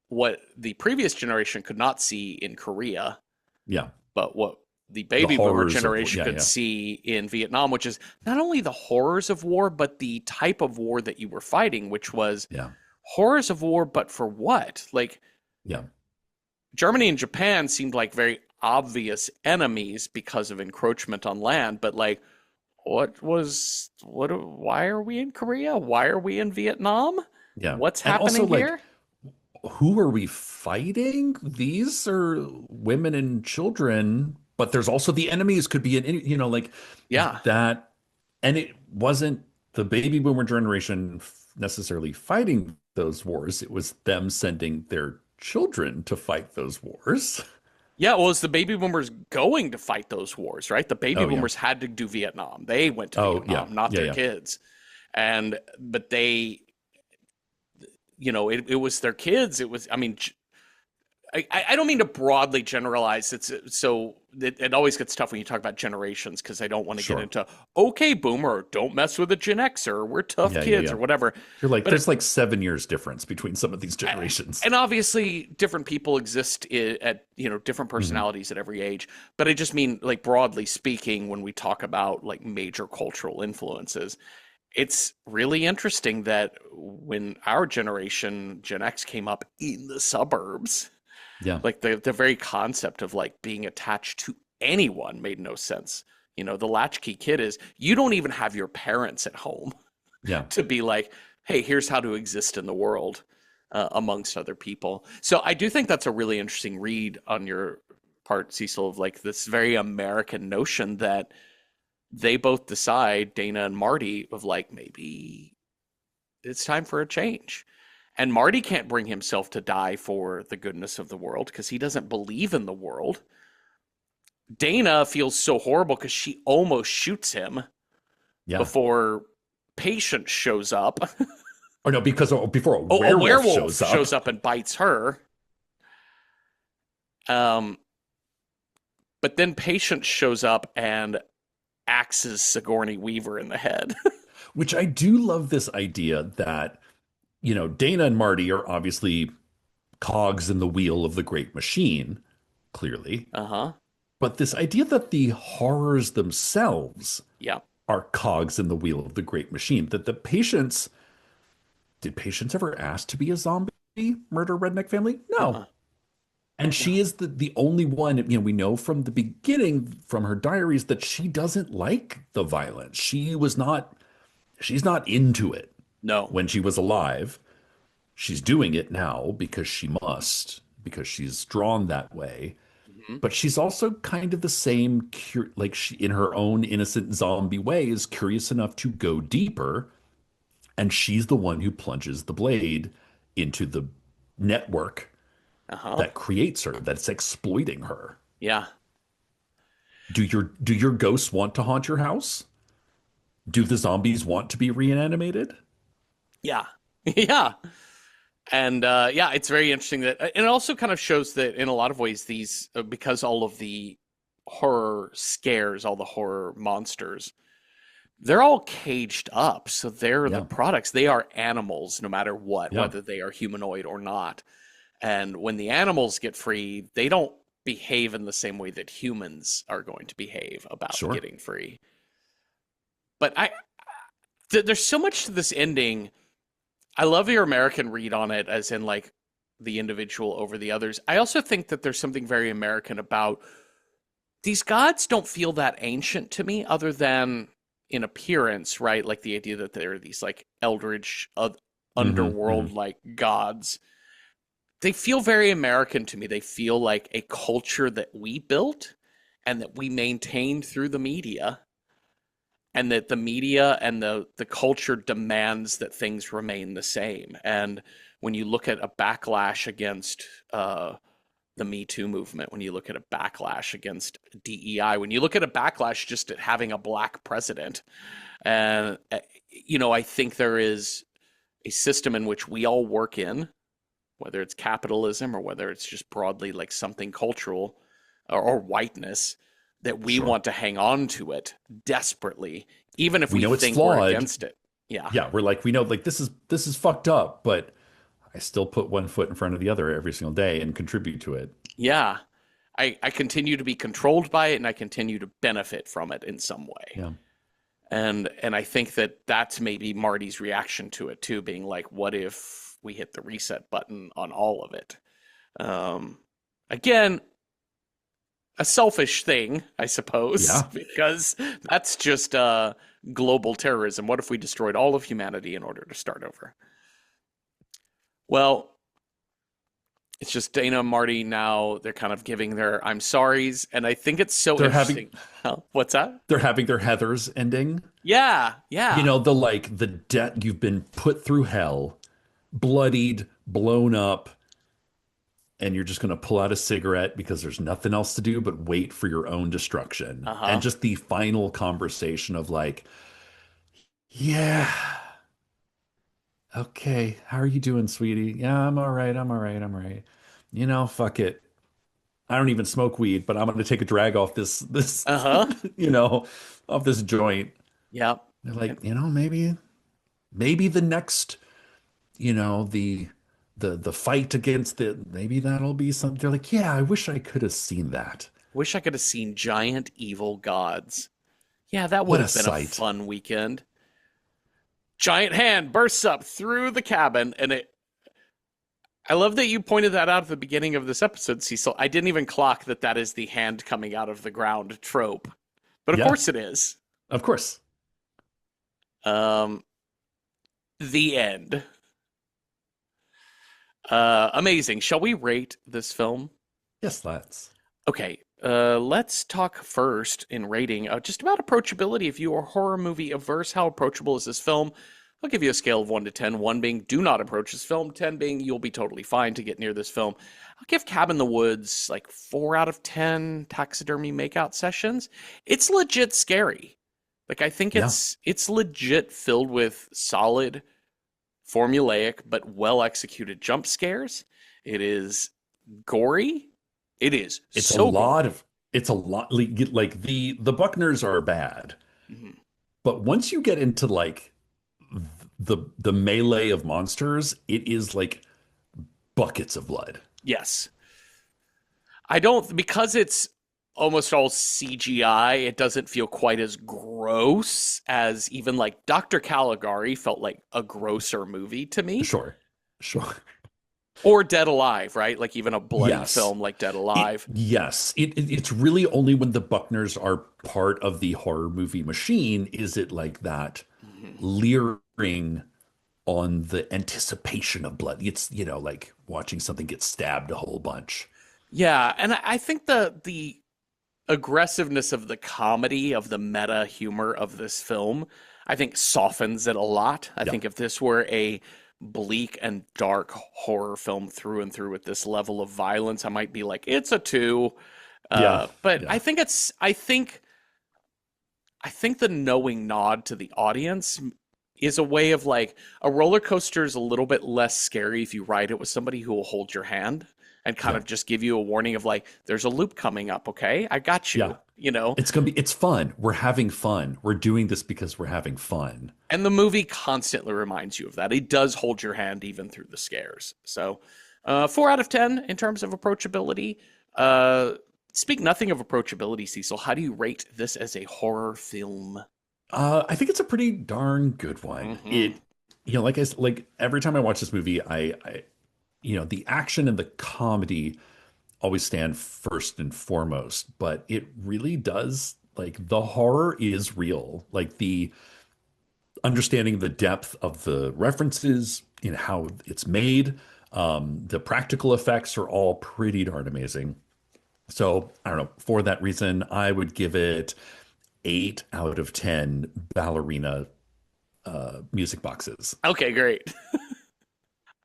what the previous generation could not see in Korea, Yeah. but what the The baby boomer horrors of, generation yeah, could yeah. see in Vietnam, which is not only the horrors of war, but the type of war that you were fighting, which was Yeah. horrors of war, but for what? Like Yeah. Germany and Japan seemed like very obvious enemies because of encroachment on land, but like why are we in Korea? Why are we in Vietnam? Yeah. What's And also, happening like, here? who are we fighting? These are women and children, but there's also the enemies could be like Yeah. that. And it wasn't the baby boomer generation necessarily fighting those wars. It was them sending their children to fight those wars. Yeah, well, it's the baby boomers going to fight those wars, right? The baby Oh, yeah. boomers had to do Vietnam. They went to Oh, yeah. Vietnam, not Yeah, their yeah. kids. But they, it was their kids. It was, I mean, I don't mean to broadly generalize. It's so it always gets tough when you talk about generations because I don't want to get Sure. into, okay, boomer, don't mess with a Gen Xer, we're tough Yeah, yeah, kids yeah. or whatever. You're like, But there's like 7 years difference between some of these generations. and obviously different people exist at different Hmm. personalities at every age, but I just mean like broadly speaking when we talk about like major cultural influences, it's really interesting that when our generation Gen X came up in the suburbs, Yeah, like the very concept of like being attached to anyone made no sense. The latchkey kid is you don't even have your parents at home yeah. to be like, hey, here's how to exist in the world amongst other people. So I do think that's a really interesting read on your part, Cecil, of like this very American notion that they both decide, Dana and Marty, of like maybe it's time for a change. And Marty can't bring himself to die for the goodness of the world because he doesn't believe in the world. Dana feels so horrible because she almost shoots him Yeah. before Patience shows up. Or no, because before a Oh, a werewolf werewolf shows up. shows up and bites her. Um, but then Patience shows up and axes Sigourney Weaver in the head. Which I do love this idea that, Dana and Marty are obviously cogs in the wheel of the great machine, clearly. Uh huh. But this idea that the horrors themselves Yeah. are cogs in the wheel of the great machine, that the patients, did patients ever ask to be a zombie murder redneck family? Uh No. uh. And No. she is the only one, we know from the beginning from her diaries that she doesn't like the violence. She's not into it No. when she was alive. She's doing it now because she must, because she's drawn that way. Hmm. But she's also kind of the same, like she, in her own innocent zombie way, is curious enough to go deeper. And she's the one who plunges the blade into the network Uh huh. that creates her, that's exploiting her. Yeah. Do your ghosts want to haunt your house? Do the zombies want to be reanimated? Yeah. Yeah. And yeah, it's very interesting that, and it also kind of shows that in a lot of ways, these, because all of the horror scares, all the horror monsters, they're all caged up. So they're the Yeah, products. They are animals, no matter what, yeah, whether they are humanoid or not. And when the animals get free, they don't behave in the same way that humans are going to behave about sure. getting free. But there's so much to this ending. I love your American read on it, as in like the individual over the others. I also think that there's something very American about these gods don't feel that ancient to me, other than in appearance, right? Like the idea that they're these like eldritch, Hmm. Hmm. underworld like gods. They feel very American to me. They feel like a culture that we built and that we maintained through the media, and that the media and the culture demands that things remain the same. And when you look at a backlash against the Me Too movement, when you look at a backlash against DEI, when you look at a backlash just at having a black president, and I think there is a system in which we all work in, whether it's capitalism or whether it's just broadly like something cultural or whiteness, that we Sure. want to hang on to it desperately, even if We we know it's think we're flawed. against it. Yeah. Yeah, we're like, we know like this is fucked up, but I still put one foot in front of the other every single day and contribute to it. Yeah. I continue to be controlled by it and I continue to benefit from it in some way. Yeah. And I think that that's maybe Marty's reaction to it too, being like, what if we hit the reset button on all of it? Um, Again, a selfish thing, I suppose, Yeah. because that's just global terrorism. What if we destroyed all of humanity in order to start over? Well, it's just Dana and Marty now. They're kind of giving their I'm sorries, and I think it's so They're having interesting. Huh? What's that? they're having their Heathers ending. Yeah, yeah, The like the debt you've been put through hell, bloodied, blown up, and you're just going to pull out a cigarette because there's nothing else to do but wait for your own destruction. uh And huh, just the final conversation of like, yeah, okay, how are you doing, sweetie? Yeah, I'm all right. I'm all right. I'm all right. Fuck it. I don't even smoke weed, but I'm going to take a drag off this, Uh-huh. you know, off this joint. Yeah. They're And like, maybe the next, the the fight against maybe that'll be something. They're like, yeah, I wish I could have seen that. wish I could have seen giant evil gods. Yeah, that would What a have been a sight. fun weekend. Giant hand bursts up through the cabin, and I love that you pointed that out at the beginning of this episode, Cecil. I didn't even clock that that is the hand coming out of the ground trope. But of Yeah, course it is. of course. Um, the end. Amazing. Shall we rate this film? Yes, let's. Okay, let's talk first in rating just about approachability. If you are horror movie averse, how approachable is this film? I'll give you a scale of 1 to 10, 1 being do not approach this film, 10 being you'll be totally fine to get near this film. I'll give Cabin in the Woods like 4 out of 10 taxidermy makeout sessions. It's legit scary. Like I think Yeah. it's legit filled with solid formulaic but well executed jump scares. It is gory. It is It's a so lot gory. of it's a lot like the Buckners are bad, Mhm. but once you get into like the melee of monsters, it is like buckets of blood. Yes. I don't, because it's almost all CGI, it doesn't feel quite as gross as even like Dr. Caligari felt like a grosser movie to me. Sure. Sure. Or Dead Alive, right? Like even a bloody Yes. film like Dead Alive. It's really only when the Buckners are part of the horror movie machine is it like that Mhm. leering on the anticipation of blood. It's, like watching something get stabbed a whole bunch. Yeah, and I think the aggressiveness of the comedy of the meta humor of this film, I think softens it a lot. I Yeah. think if this were a bleak and dark horror film through and through with this level of violence, I might be like, it's a 2. Yeah. But Yeah. I think the knowing nod to the audience is a way of like a roller coaster is a little bit less scary if you ride it with somebody who will hold your hand and kind Yeah. of just give you a warning of like, there's a loop coming up, okay? I got Yeah. you, you know? It's fun. We're having fun. We're doing this because we're having fun. And the movie constantly reminds you of that. It does hold your hand even through the scares. So, 4 out of 10 in terms of approachability. Speak nothing of approachability, Cecil. How do you rate this as a horror film? I think it's a pretty darn good one. Hmm. Like every time I watch this movie, the action and the comedy always stand first and foremost, but it really does like the horror is real. Like the understanding the depth of the references in how it's made, the practical effects are all pretty darn amazing. So I don't know. For that reason, I would give it 8 out of 10 ballerina music boxes. Okay, great.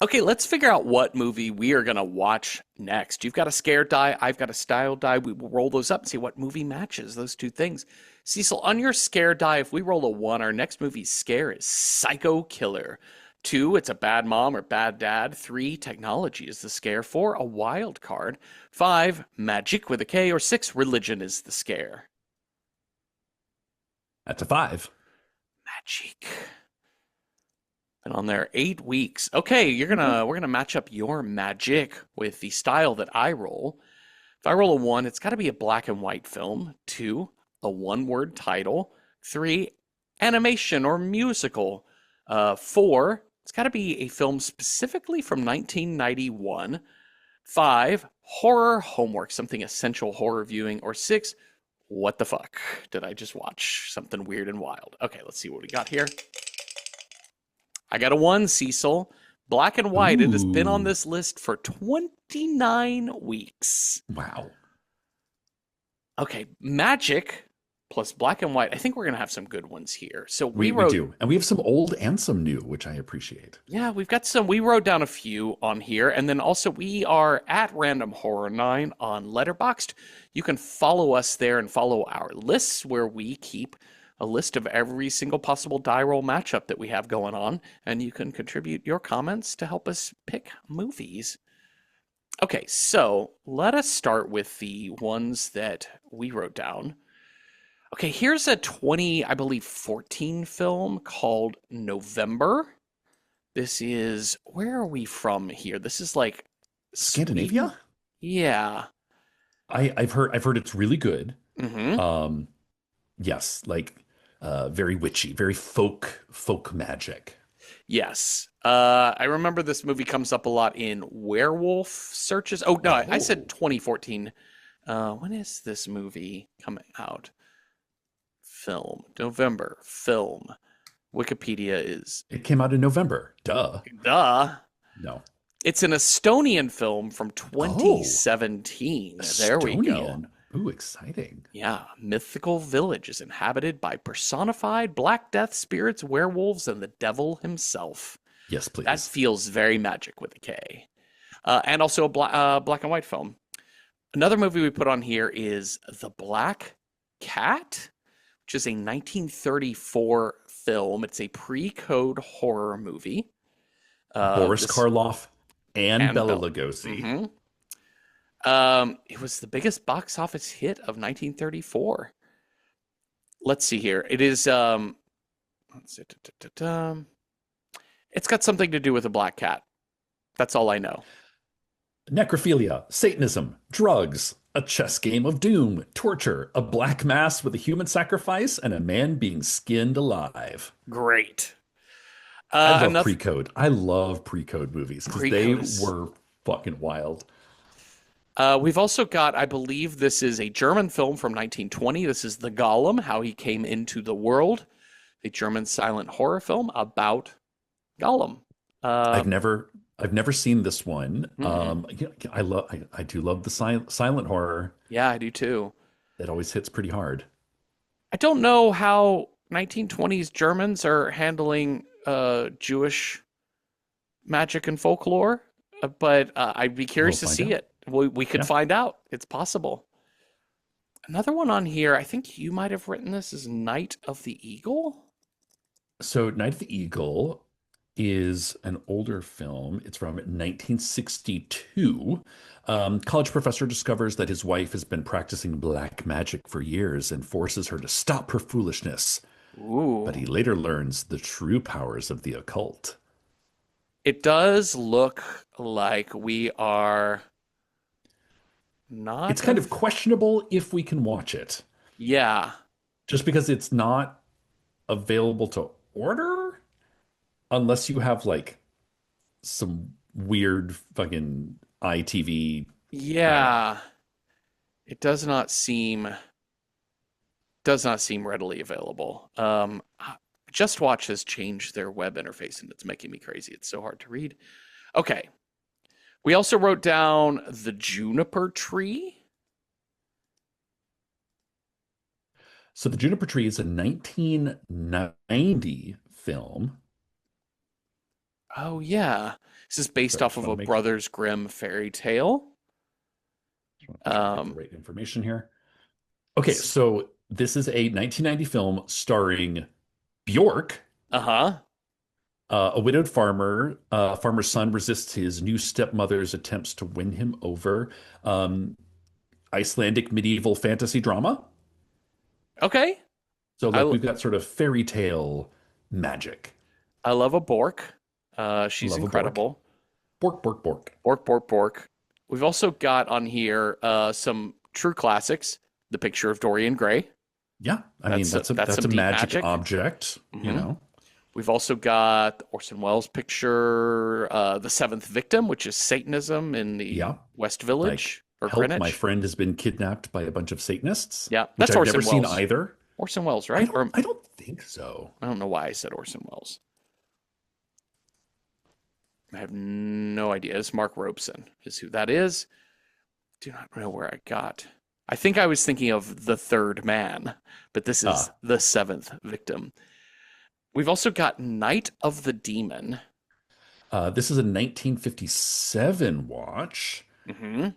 Okay, let's figure out what movie we are going to watch next. You've got a scare die, I've got a style die. We will roll those up and see what movie matches those two things. Cecil, on your scare die, if we roll a 1, our next movie's scare is Psycho Killer. 2, it's a bad mom or bad dad. 3, technology is the scare. 4, a wild card. 5, magic with a K. Or 6, religion is the scare. That's a 5. Magic. Been on there 8 weeks. Okay, we're gonna match up your magic with the style that I roll. If I roll a 1, it's got to be a black and white film. 2, a one-word title. 3, animation or musical. 4, it's got to be a film specifically from 1991. 5, horror homework, something essential horror viewing. Or 6, what the fuck did I just watch? Something weird and wild. Okay, let's see what we got here. I got a 1, Cecil. Black and white. It has been on Ooh, this list for 29 weeks. wow. Okay, magic plus black and white. I think we're going to have some good ones here. So We do. And we have some old and some new, which I appreciate. yeah, we've got some. We wrote down a few on here. And then also, we are at Random Horror 9 on Letterboxd. You can follow us there and follow our lists where we keep a list of every single possible die roll matchup that we have going on. And you can contribute your comments to help us pick movies. Okay, so let us start with the ones that we wrote down. Okay, here's a 20, I believe, 14 film called November. This is, where are we from here? This is like Sweden? Scandinavia? Yeah. I've heard it's really good. Mm-hmm. Um, yes, like very witchy, very folk magic. Yes. I remember this movie comes up a lot in werewolf searches. Oh, no, I said Oh, 2014. When is this movie coming out? Film. November. Film. Wikipedia is it came out in November. Duh. duh. No. It's an Estonian film from Oh, 2017. There we go. Estonian. Ooh, exciting. Yeah, mythical village is inhabited by personified Black Death spirits, werewolves, and the devil himself. Yes, That please. feels very magic with a K. And also a black and white film. Another movie we put on here is The Black Cat, which is a 1934 film. It's a pre-code horror movie. Boris This Karloff and and Bela Bell. Lugosi. hmm it was the biggest box office hit of 1934. Let's see here. It is let's see, it's got something to do with a black cat. That's all I know. Necrophilia, Satanism, drugs, a chess game of doom, torture, a black mass with a human sacrifice, and a man being skinned alive. Great. I love Another pre-code. I love pre-code movies because they pre-code is. were fucking wild. We've also got, I believe this is a German film from 1920. This is The Golem, How He Came into the World, a German silent horror film about Gollum. Uh, I've never seen this one. mm-mm. Yeah, I do love the silent horror. Yeah, I do too. It always hits pretty hard. I don't know how 1920s Germans are handling Jewish magic and folklore, but I'd be We'll curious to find see out. it. We could Yeah. find out. It's possible. Another one on here, I think you might have written this, is Night of the Eagle. So Night of the Eagle is an older film. It's from 1962. College professor discovers that his wife has been practicing black magic for years and forces her to stop her foolishness. But Ooh. he later learns the true powers of the occult. It does look like we are It's not kind of of. questionable if we can watch it, Yeah. just because it's not available to order unless you have like some weird fucking ITV. I don't know. Yeah. It does not seem readily available. Just Watch has changed their web interface and it's making me crazy. It's so hard to read. Okay. We also wrote down The Juniper Tree. So The Juniper Tree is a 1990 film. Oh yeah. This is based Sorry, off just of want a to make Brothers Grimm fairy tale. just want to make sure I get the Um, right information here. Okay, s- so this is a 1990 film starring Bjork, uh-huh. a widowed farmer. Farmer's son resists his new stepmother's attempts to win him over. Um, Icelandic medieval fantasy drama. Okay. So I like we've got sort of fairy tale magic. I love a Bork. She's Love a Bork. incredible. Bork, bork, bork. Bork, bork, bork. We've also got on here some true classics. The Picture of Dorian Gray. Yeah, I mean That's that's a that's that's some a deep magic magic. object, you hmm know. We've also got the Orson Welles picture, The Seventh Victim, which is Satanism in the Yeah, West like Village or help, my Greenwich. friend has been kidnapped by a bunch of Satanists, Yeah, which that's I've never Orson seen Welles. either. Orson Welles, I right? don't Or I don't think so. I don't know why I said Orson Welles. I have no idea. It's Mark Robeson is who that is. Do not know where I got. I think I was thinking of The Third Man, but this is Uh, The Seventh Victim. We've also got Night of the Demon. this is a 1957 watch. hmm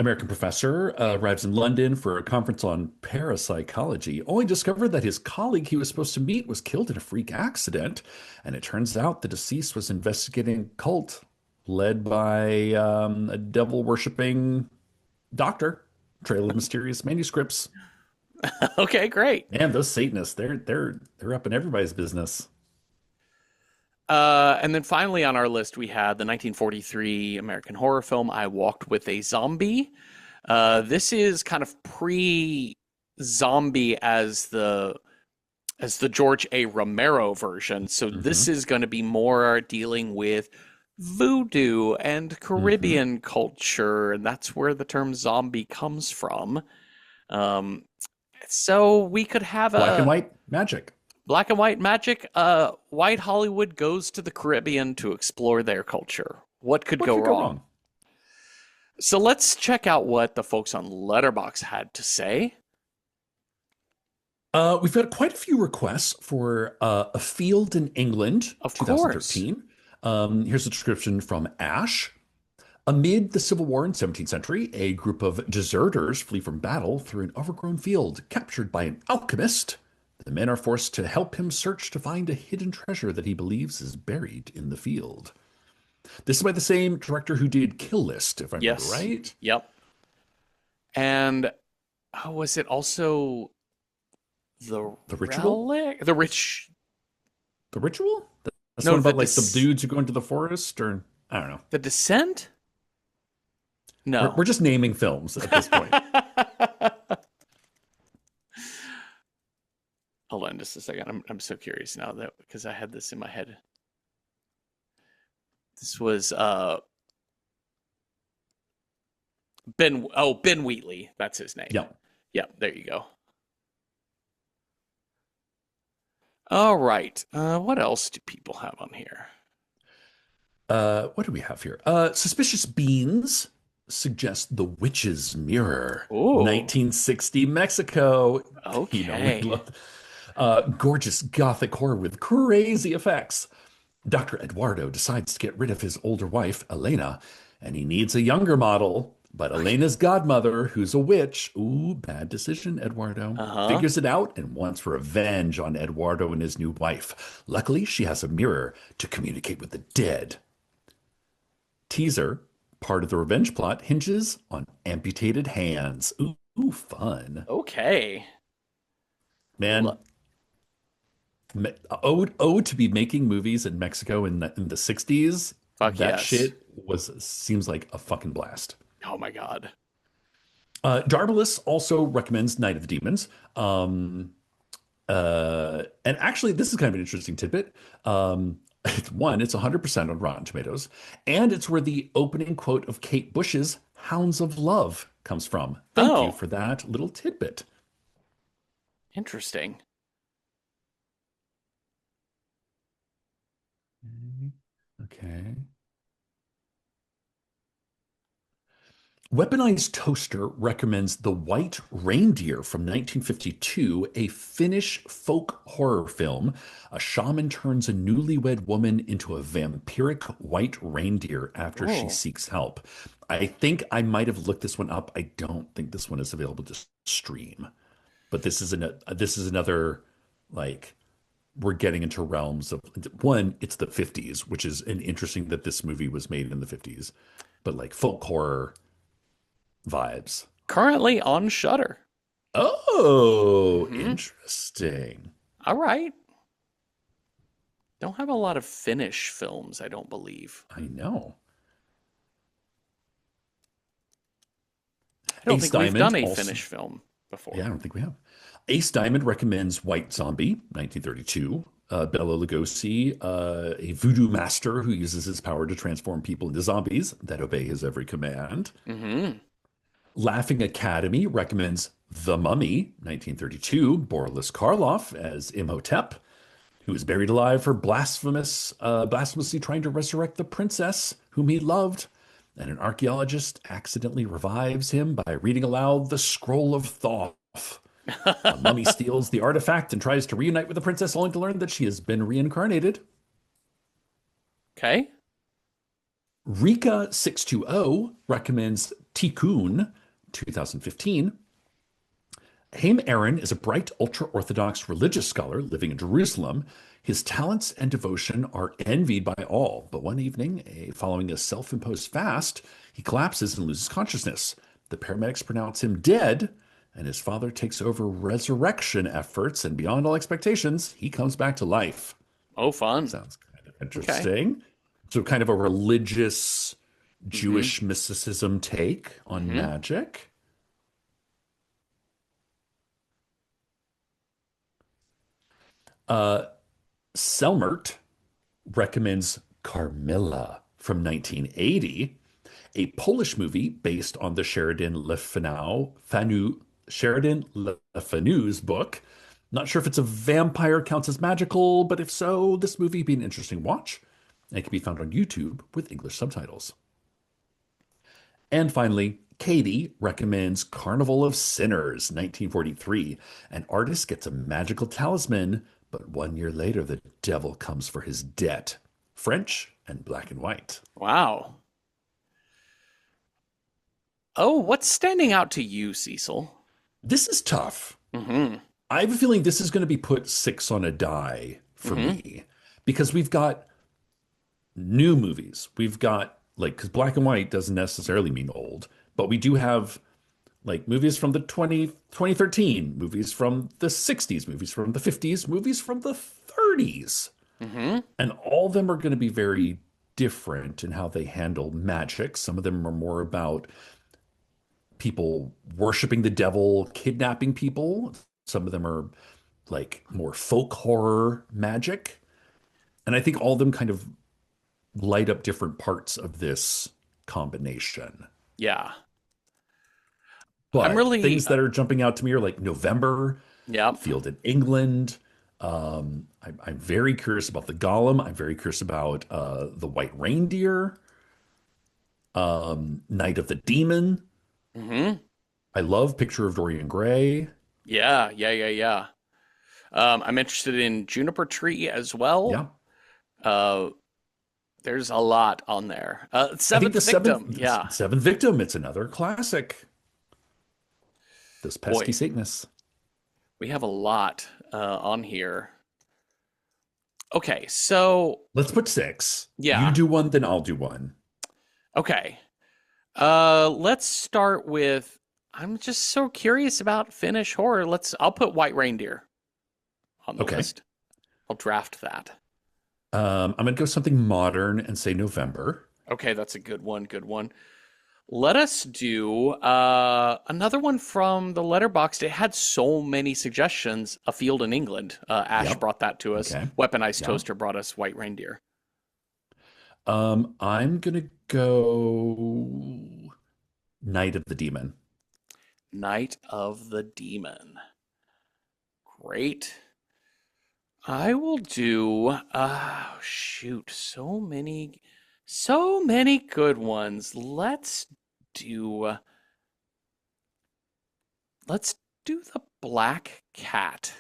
American professor arrives in London for a conference on parapsychology, only discovered that his colleague he was supposed to meet was killed in a freak accident, and it turns out the deceased was investigating a cult led by a devil-worshipping doctor. Trail of mysterious manuscripts. Okay, great. Man, those Satanists, they're up in everybody's business. And then finally on our list, we had the 1943 American horror film I Walked with a Zombie. This is kind of pre-zombie as the George A. Romero version. So this Hmm. is going to be more dealing with voodoo and Hmm. Caribbean culture, and that's where the term zombie comes from. Um, so we could have Black and a white magic. black and white magic. White Hollywood goes to the Caribbean to explore their culture. What could What go could go wrong? wrong? So let's check out what the folks on Letterboxd had to say. We've got quite a few requests for A Field in England, Of course. 2013. Here's a description from Ash. Amid the Civil War in 17th century, a group of deserters flee from battle through an overgrown field, captured by an alchemist. The men are forced to help him search to find a hidden treasure that he believes is buried in the field. This is by the same director who did Kill List, if I remember Yes. right. Yep. And was it also the The Ritual? relic? The rich? The Ritual? That's the No, one about like the dudes who go into the forest, or I don't know. the descent? We're No. just naming films at this point. Hold on just a second. I'm so curious now that because I had this in my head. This was Ben Wheatley. That's his name. Yeah. Yeah, there you go. All right. What else do people have on here? What do we have here? Suspicious Beans suggest The Witch's Mirror, Oh, 1960 Mexico. We okay. love gorgeous gothic horror with crazy effects. Dr. Eduardo decides to get rid of his older wife, Elena, and he needs a younger model. But Elena's godmother, who's a witch, ooh, bad decision, Eduardo, Uh-huh. figures it out and wants revenge on Eduardo and his new wife. Luckily, she has a mirror to communicate with the dead. Teaser, part of the revenge plot, hinges on amputated hands. Ooh, fun. Okay. Man, L- ode to be making movies in Mexico in the 60s. Fuck That yes. shit seems like a fucking blast. Oh my God. Darbalis also recommends Night of the Demons. And actually, this is kind of an interesting tidbit. It's 100% on Rotten Tomatoes, and it's where the opening quote of Kate Bush's Hounds of Love comes from. Thank you Oh, for that little tidbit. interesting. Okay. Weaponized Toaster recommends The White Reindeer from 1952, a Finnish folk horror film. A shaman turns a newlywed woman into a vampiric white reindeer after she Oh, seeks help. I think I might have looked this one up. I don't think this one is available to stream, but this is another like we're getting into realms of one, it's the 50s, which is an interesting that this movie was made in the 50s, but like folk horror vibes. currently on Shutter. Oh, Mm-hmm. interesting. All right. Don't have a lot of Finnish films, I don't believe. I know. I don't Ace think we've done Diamond a also. Finnish film Yeah, before. I don't think we have. Ace Diamond recommends White Zombie, 1932. Bela Lugosi, a voodoo master who uses his power to transform people into zombies that obey his every command. Mm-hmm. Laughing Academy recommends The Mummy, 1932. Boris Karloff as Imhotep, who is buried alive for blasphemously trying to resurrect the princess whom he loved. And an archaeologist accidentally revives him by reading aloud the Scroll of Thoth. The mummy steals the artifact and tries to reunite with the princess, only to learn that she has been reincarnated. Okay. Rika 620 recommends Tikkun 2015, Haim Aaron is a bright, ultra-Orthodox religious scholar living in Jerusalem. His talents and devotion are envied by all, but one evening, following a self-imposed fast, he collapses and loses consciousness. The paramedics pronounce him dead, and his father takes over resurrection efforts, and beyond all expectations, he comes back to life. Oh, fun. Sounds kind of Okay. interesting. So, kind of a religious Mm-hmm. Jewish mysticism take on Mm-hmm. magic. Uh, Selmert recommends Carmilla from 1980, a Polish movie based on the Sheridan Le Fanu's book. Not sure if it's a vampire counts as magical, but if so, this movie would be an interesting watch. And it can be found on YouTube with English subtitles. And finally, Katie recommends Carnival of Sinners, 1943. An artist gets a magical talisman, but 1 year later, the devil comes for his debt. French and black and white. Wow. Oh, what's standing out to you, Cecil? This is tough. Mm-hmm. I have a feeling this is going to be put 6 on a die for Mm-hmm. me because we've got new movies. We've got, like, because black and white doesn't necessarily mean old, but we do have like movies from the 2013, movies from the 60s, movies from the 50s, movies from the 30s. Mm-hmm. And all of them are going to be very different in how they handle magic. Some of them are more about people worshiping the devil, kidnapping people. Some of them are like more folk horror magic. And I think all of them kind of light up different parts of this combination. Yeah. I'm But really, things that are jumping out to me are like November, yeah. Field in England. I'm very curious about the Golem. I'm very curious about the White Reindeer, Night of the Demon. Mm-hmm. I love Picture of Dorian Gray. Yeah, yeah, yeah, yeah. I'm interested in Juniper Tree as well. Yeah, Uh, there's a lot on there. I think Seventh Victim. Yeah. Seventh Victim. It's another classic. Those pesky Boy, Satanists. we have a lot on here. Okay, so Let's put 6. You yeah. do one, then I'll do one. Okay. Let's start with I'm just so curious about Finnish horror. I'll put White Reindeer on the Okay. list. I'll draft that. I'm gonna go something modern and say November. Okay, that's a good one. Good one. Let us do another one from the Letterboxd. It had so many suggestions. A Field in England. Ash Yep. brought that to us. Okay. Weaponized Yeah. Toaster brought us White Reindeer. I'm gonna go Night of the Demon. Night of the Demon. Great. I will do. Shoot, so many good ones. Do. Let's do the Black Cat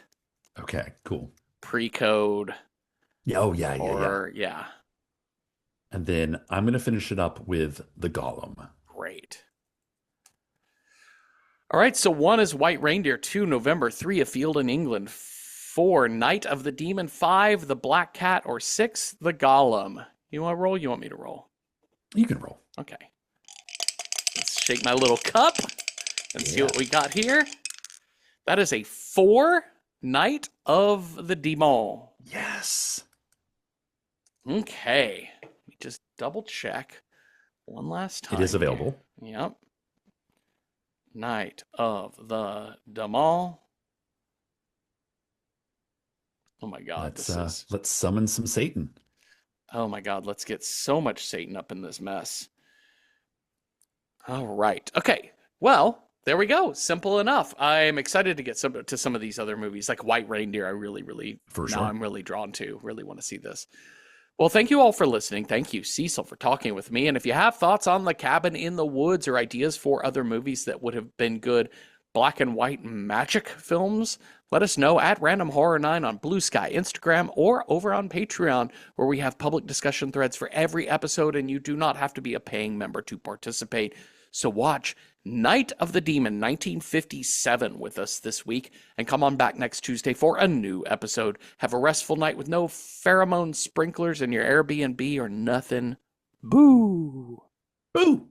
Okay, cool. pre-code Yeah, oh yeah, yeah, yeah. or yeah, And then I'm gonna finish it up with the Golem. great. All right, so 1 is White Reindeer, 2 November, 3 A Field in England, 4 Night of the Demon, 5 The Black Cat, or 6 The Golem. You want to roll? You want me to roll? You can roll. Okay. Let's shake my little cup and see what we got here. That is a 4 Night of the Demon. Yes. Okay. Let me just double check one last time. It is available. Here. Yep. Night of the Demon. Oh my God, Let's summon some Satan. Oh my God, let's get so much Satan up in this mess. All right. Okay. Well, there we go. Simple enough. I'm excited to get to some of these other movies, like White Reindeer. I really, For now sure. I'm really drawn to. Really want to see this. Well, thank you all for listening. Thank you, Cecil, for talking with me. And if you have thoughts on The Cabin in the Woods or ideas for other movies that would have been good black and white magic films, let us know at Random Horror 9 on Blue Sky, Instagram, or over on Patreon, where we have public discussion threads for every episode, and you do not have to be a paying member to participate. So watch Night of the Demon 1957 with us this week, and come on back next Tuesday for a new episode. Have a restful night with no pheromone sprinklers in your Airbnb or nothing. Boo! Boo!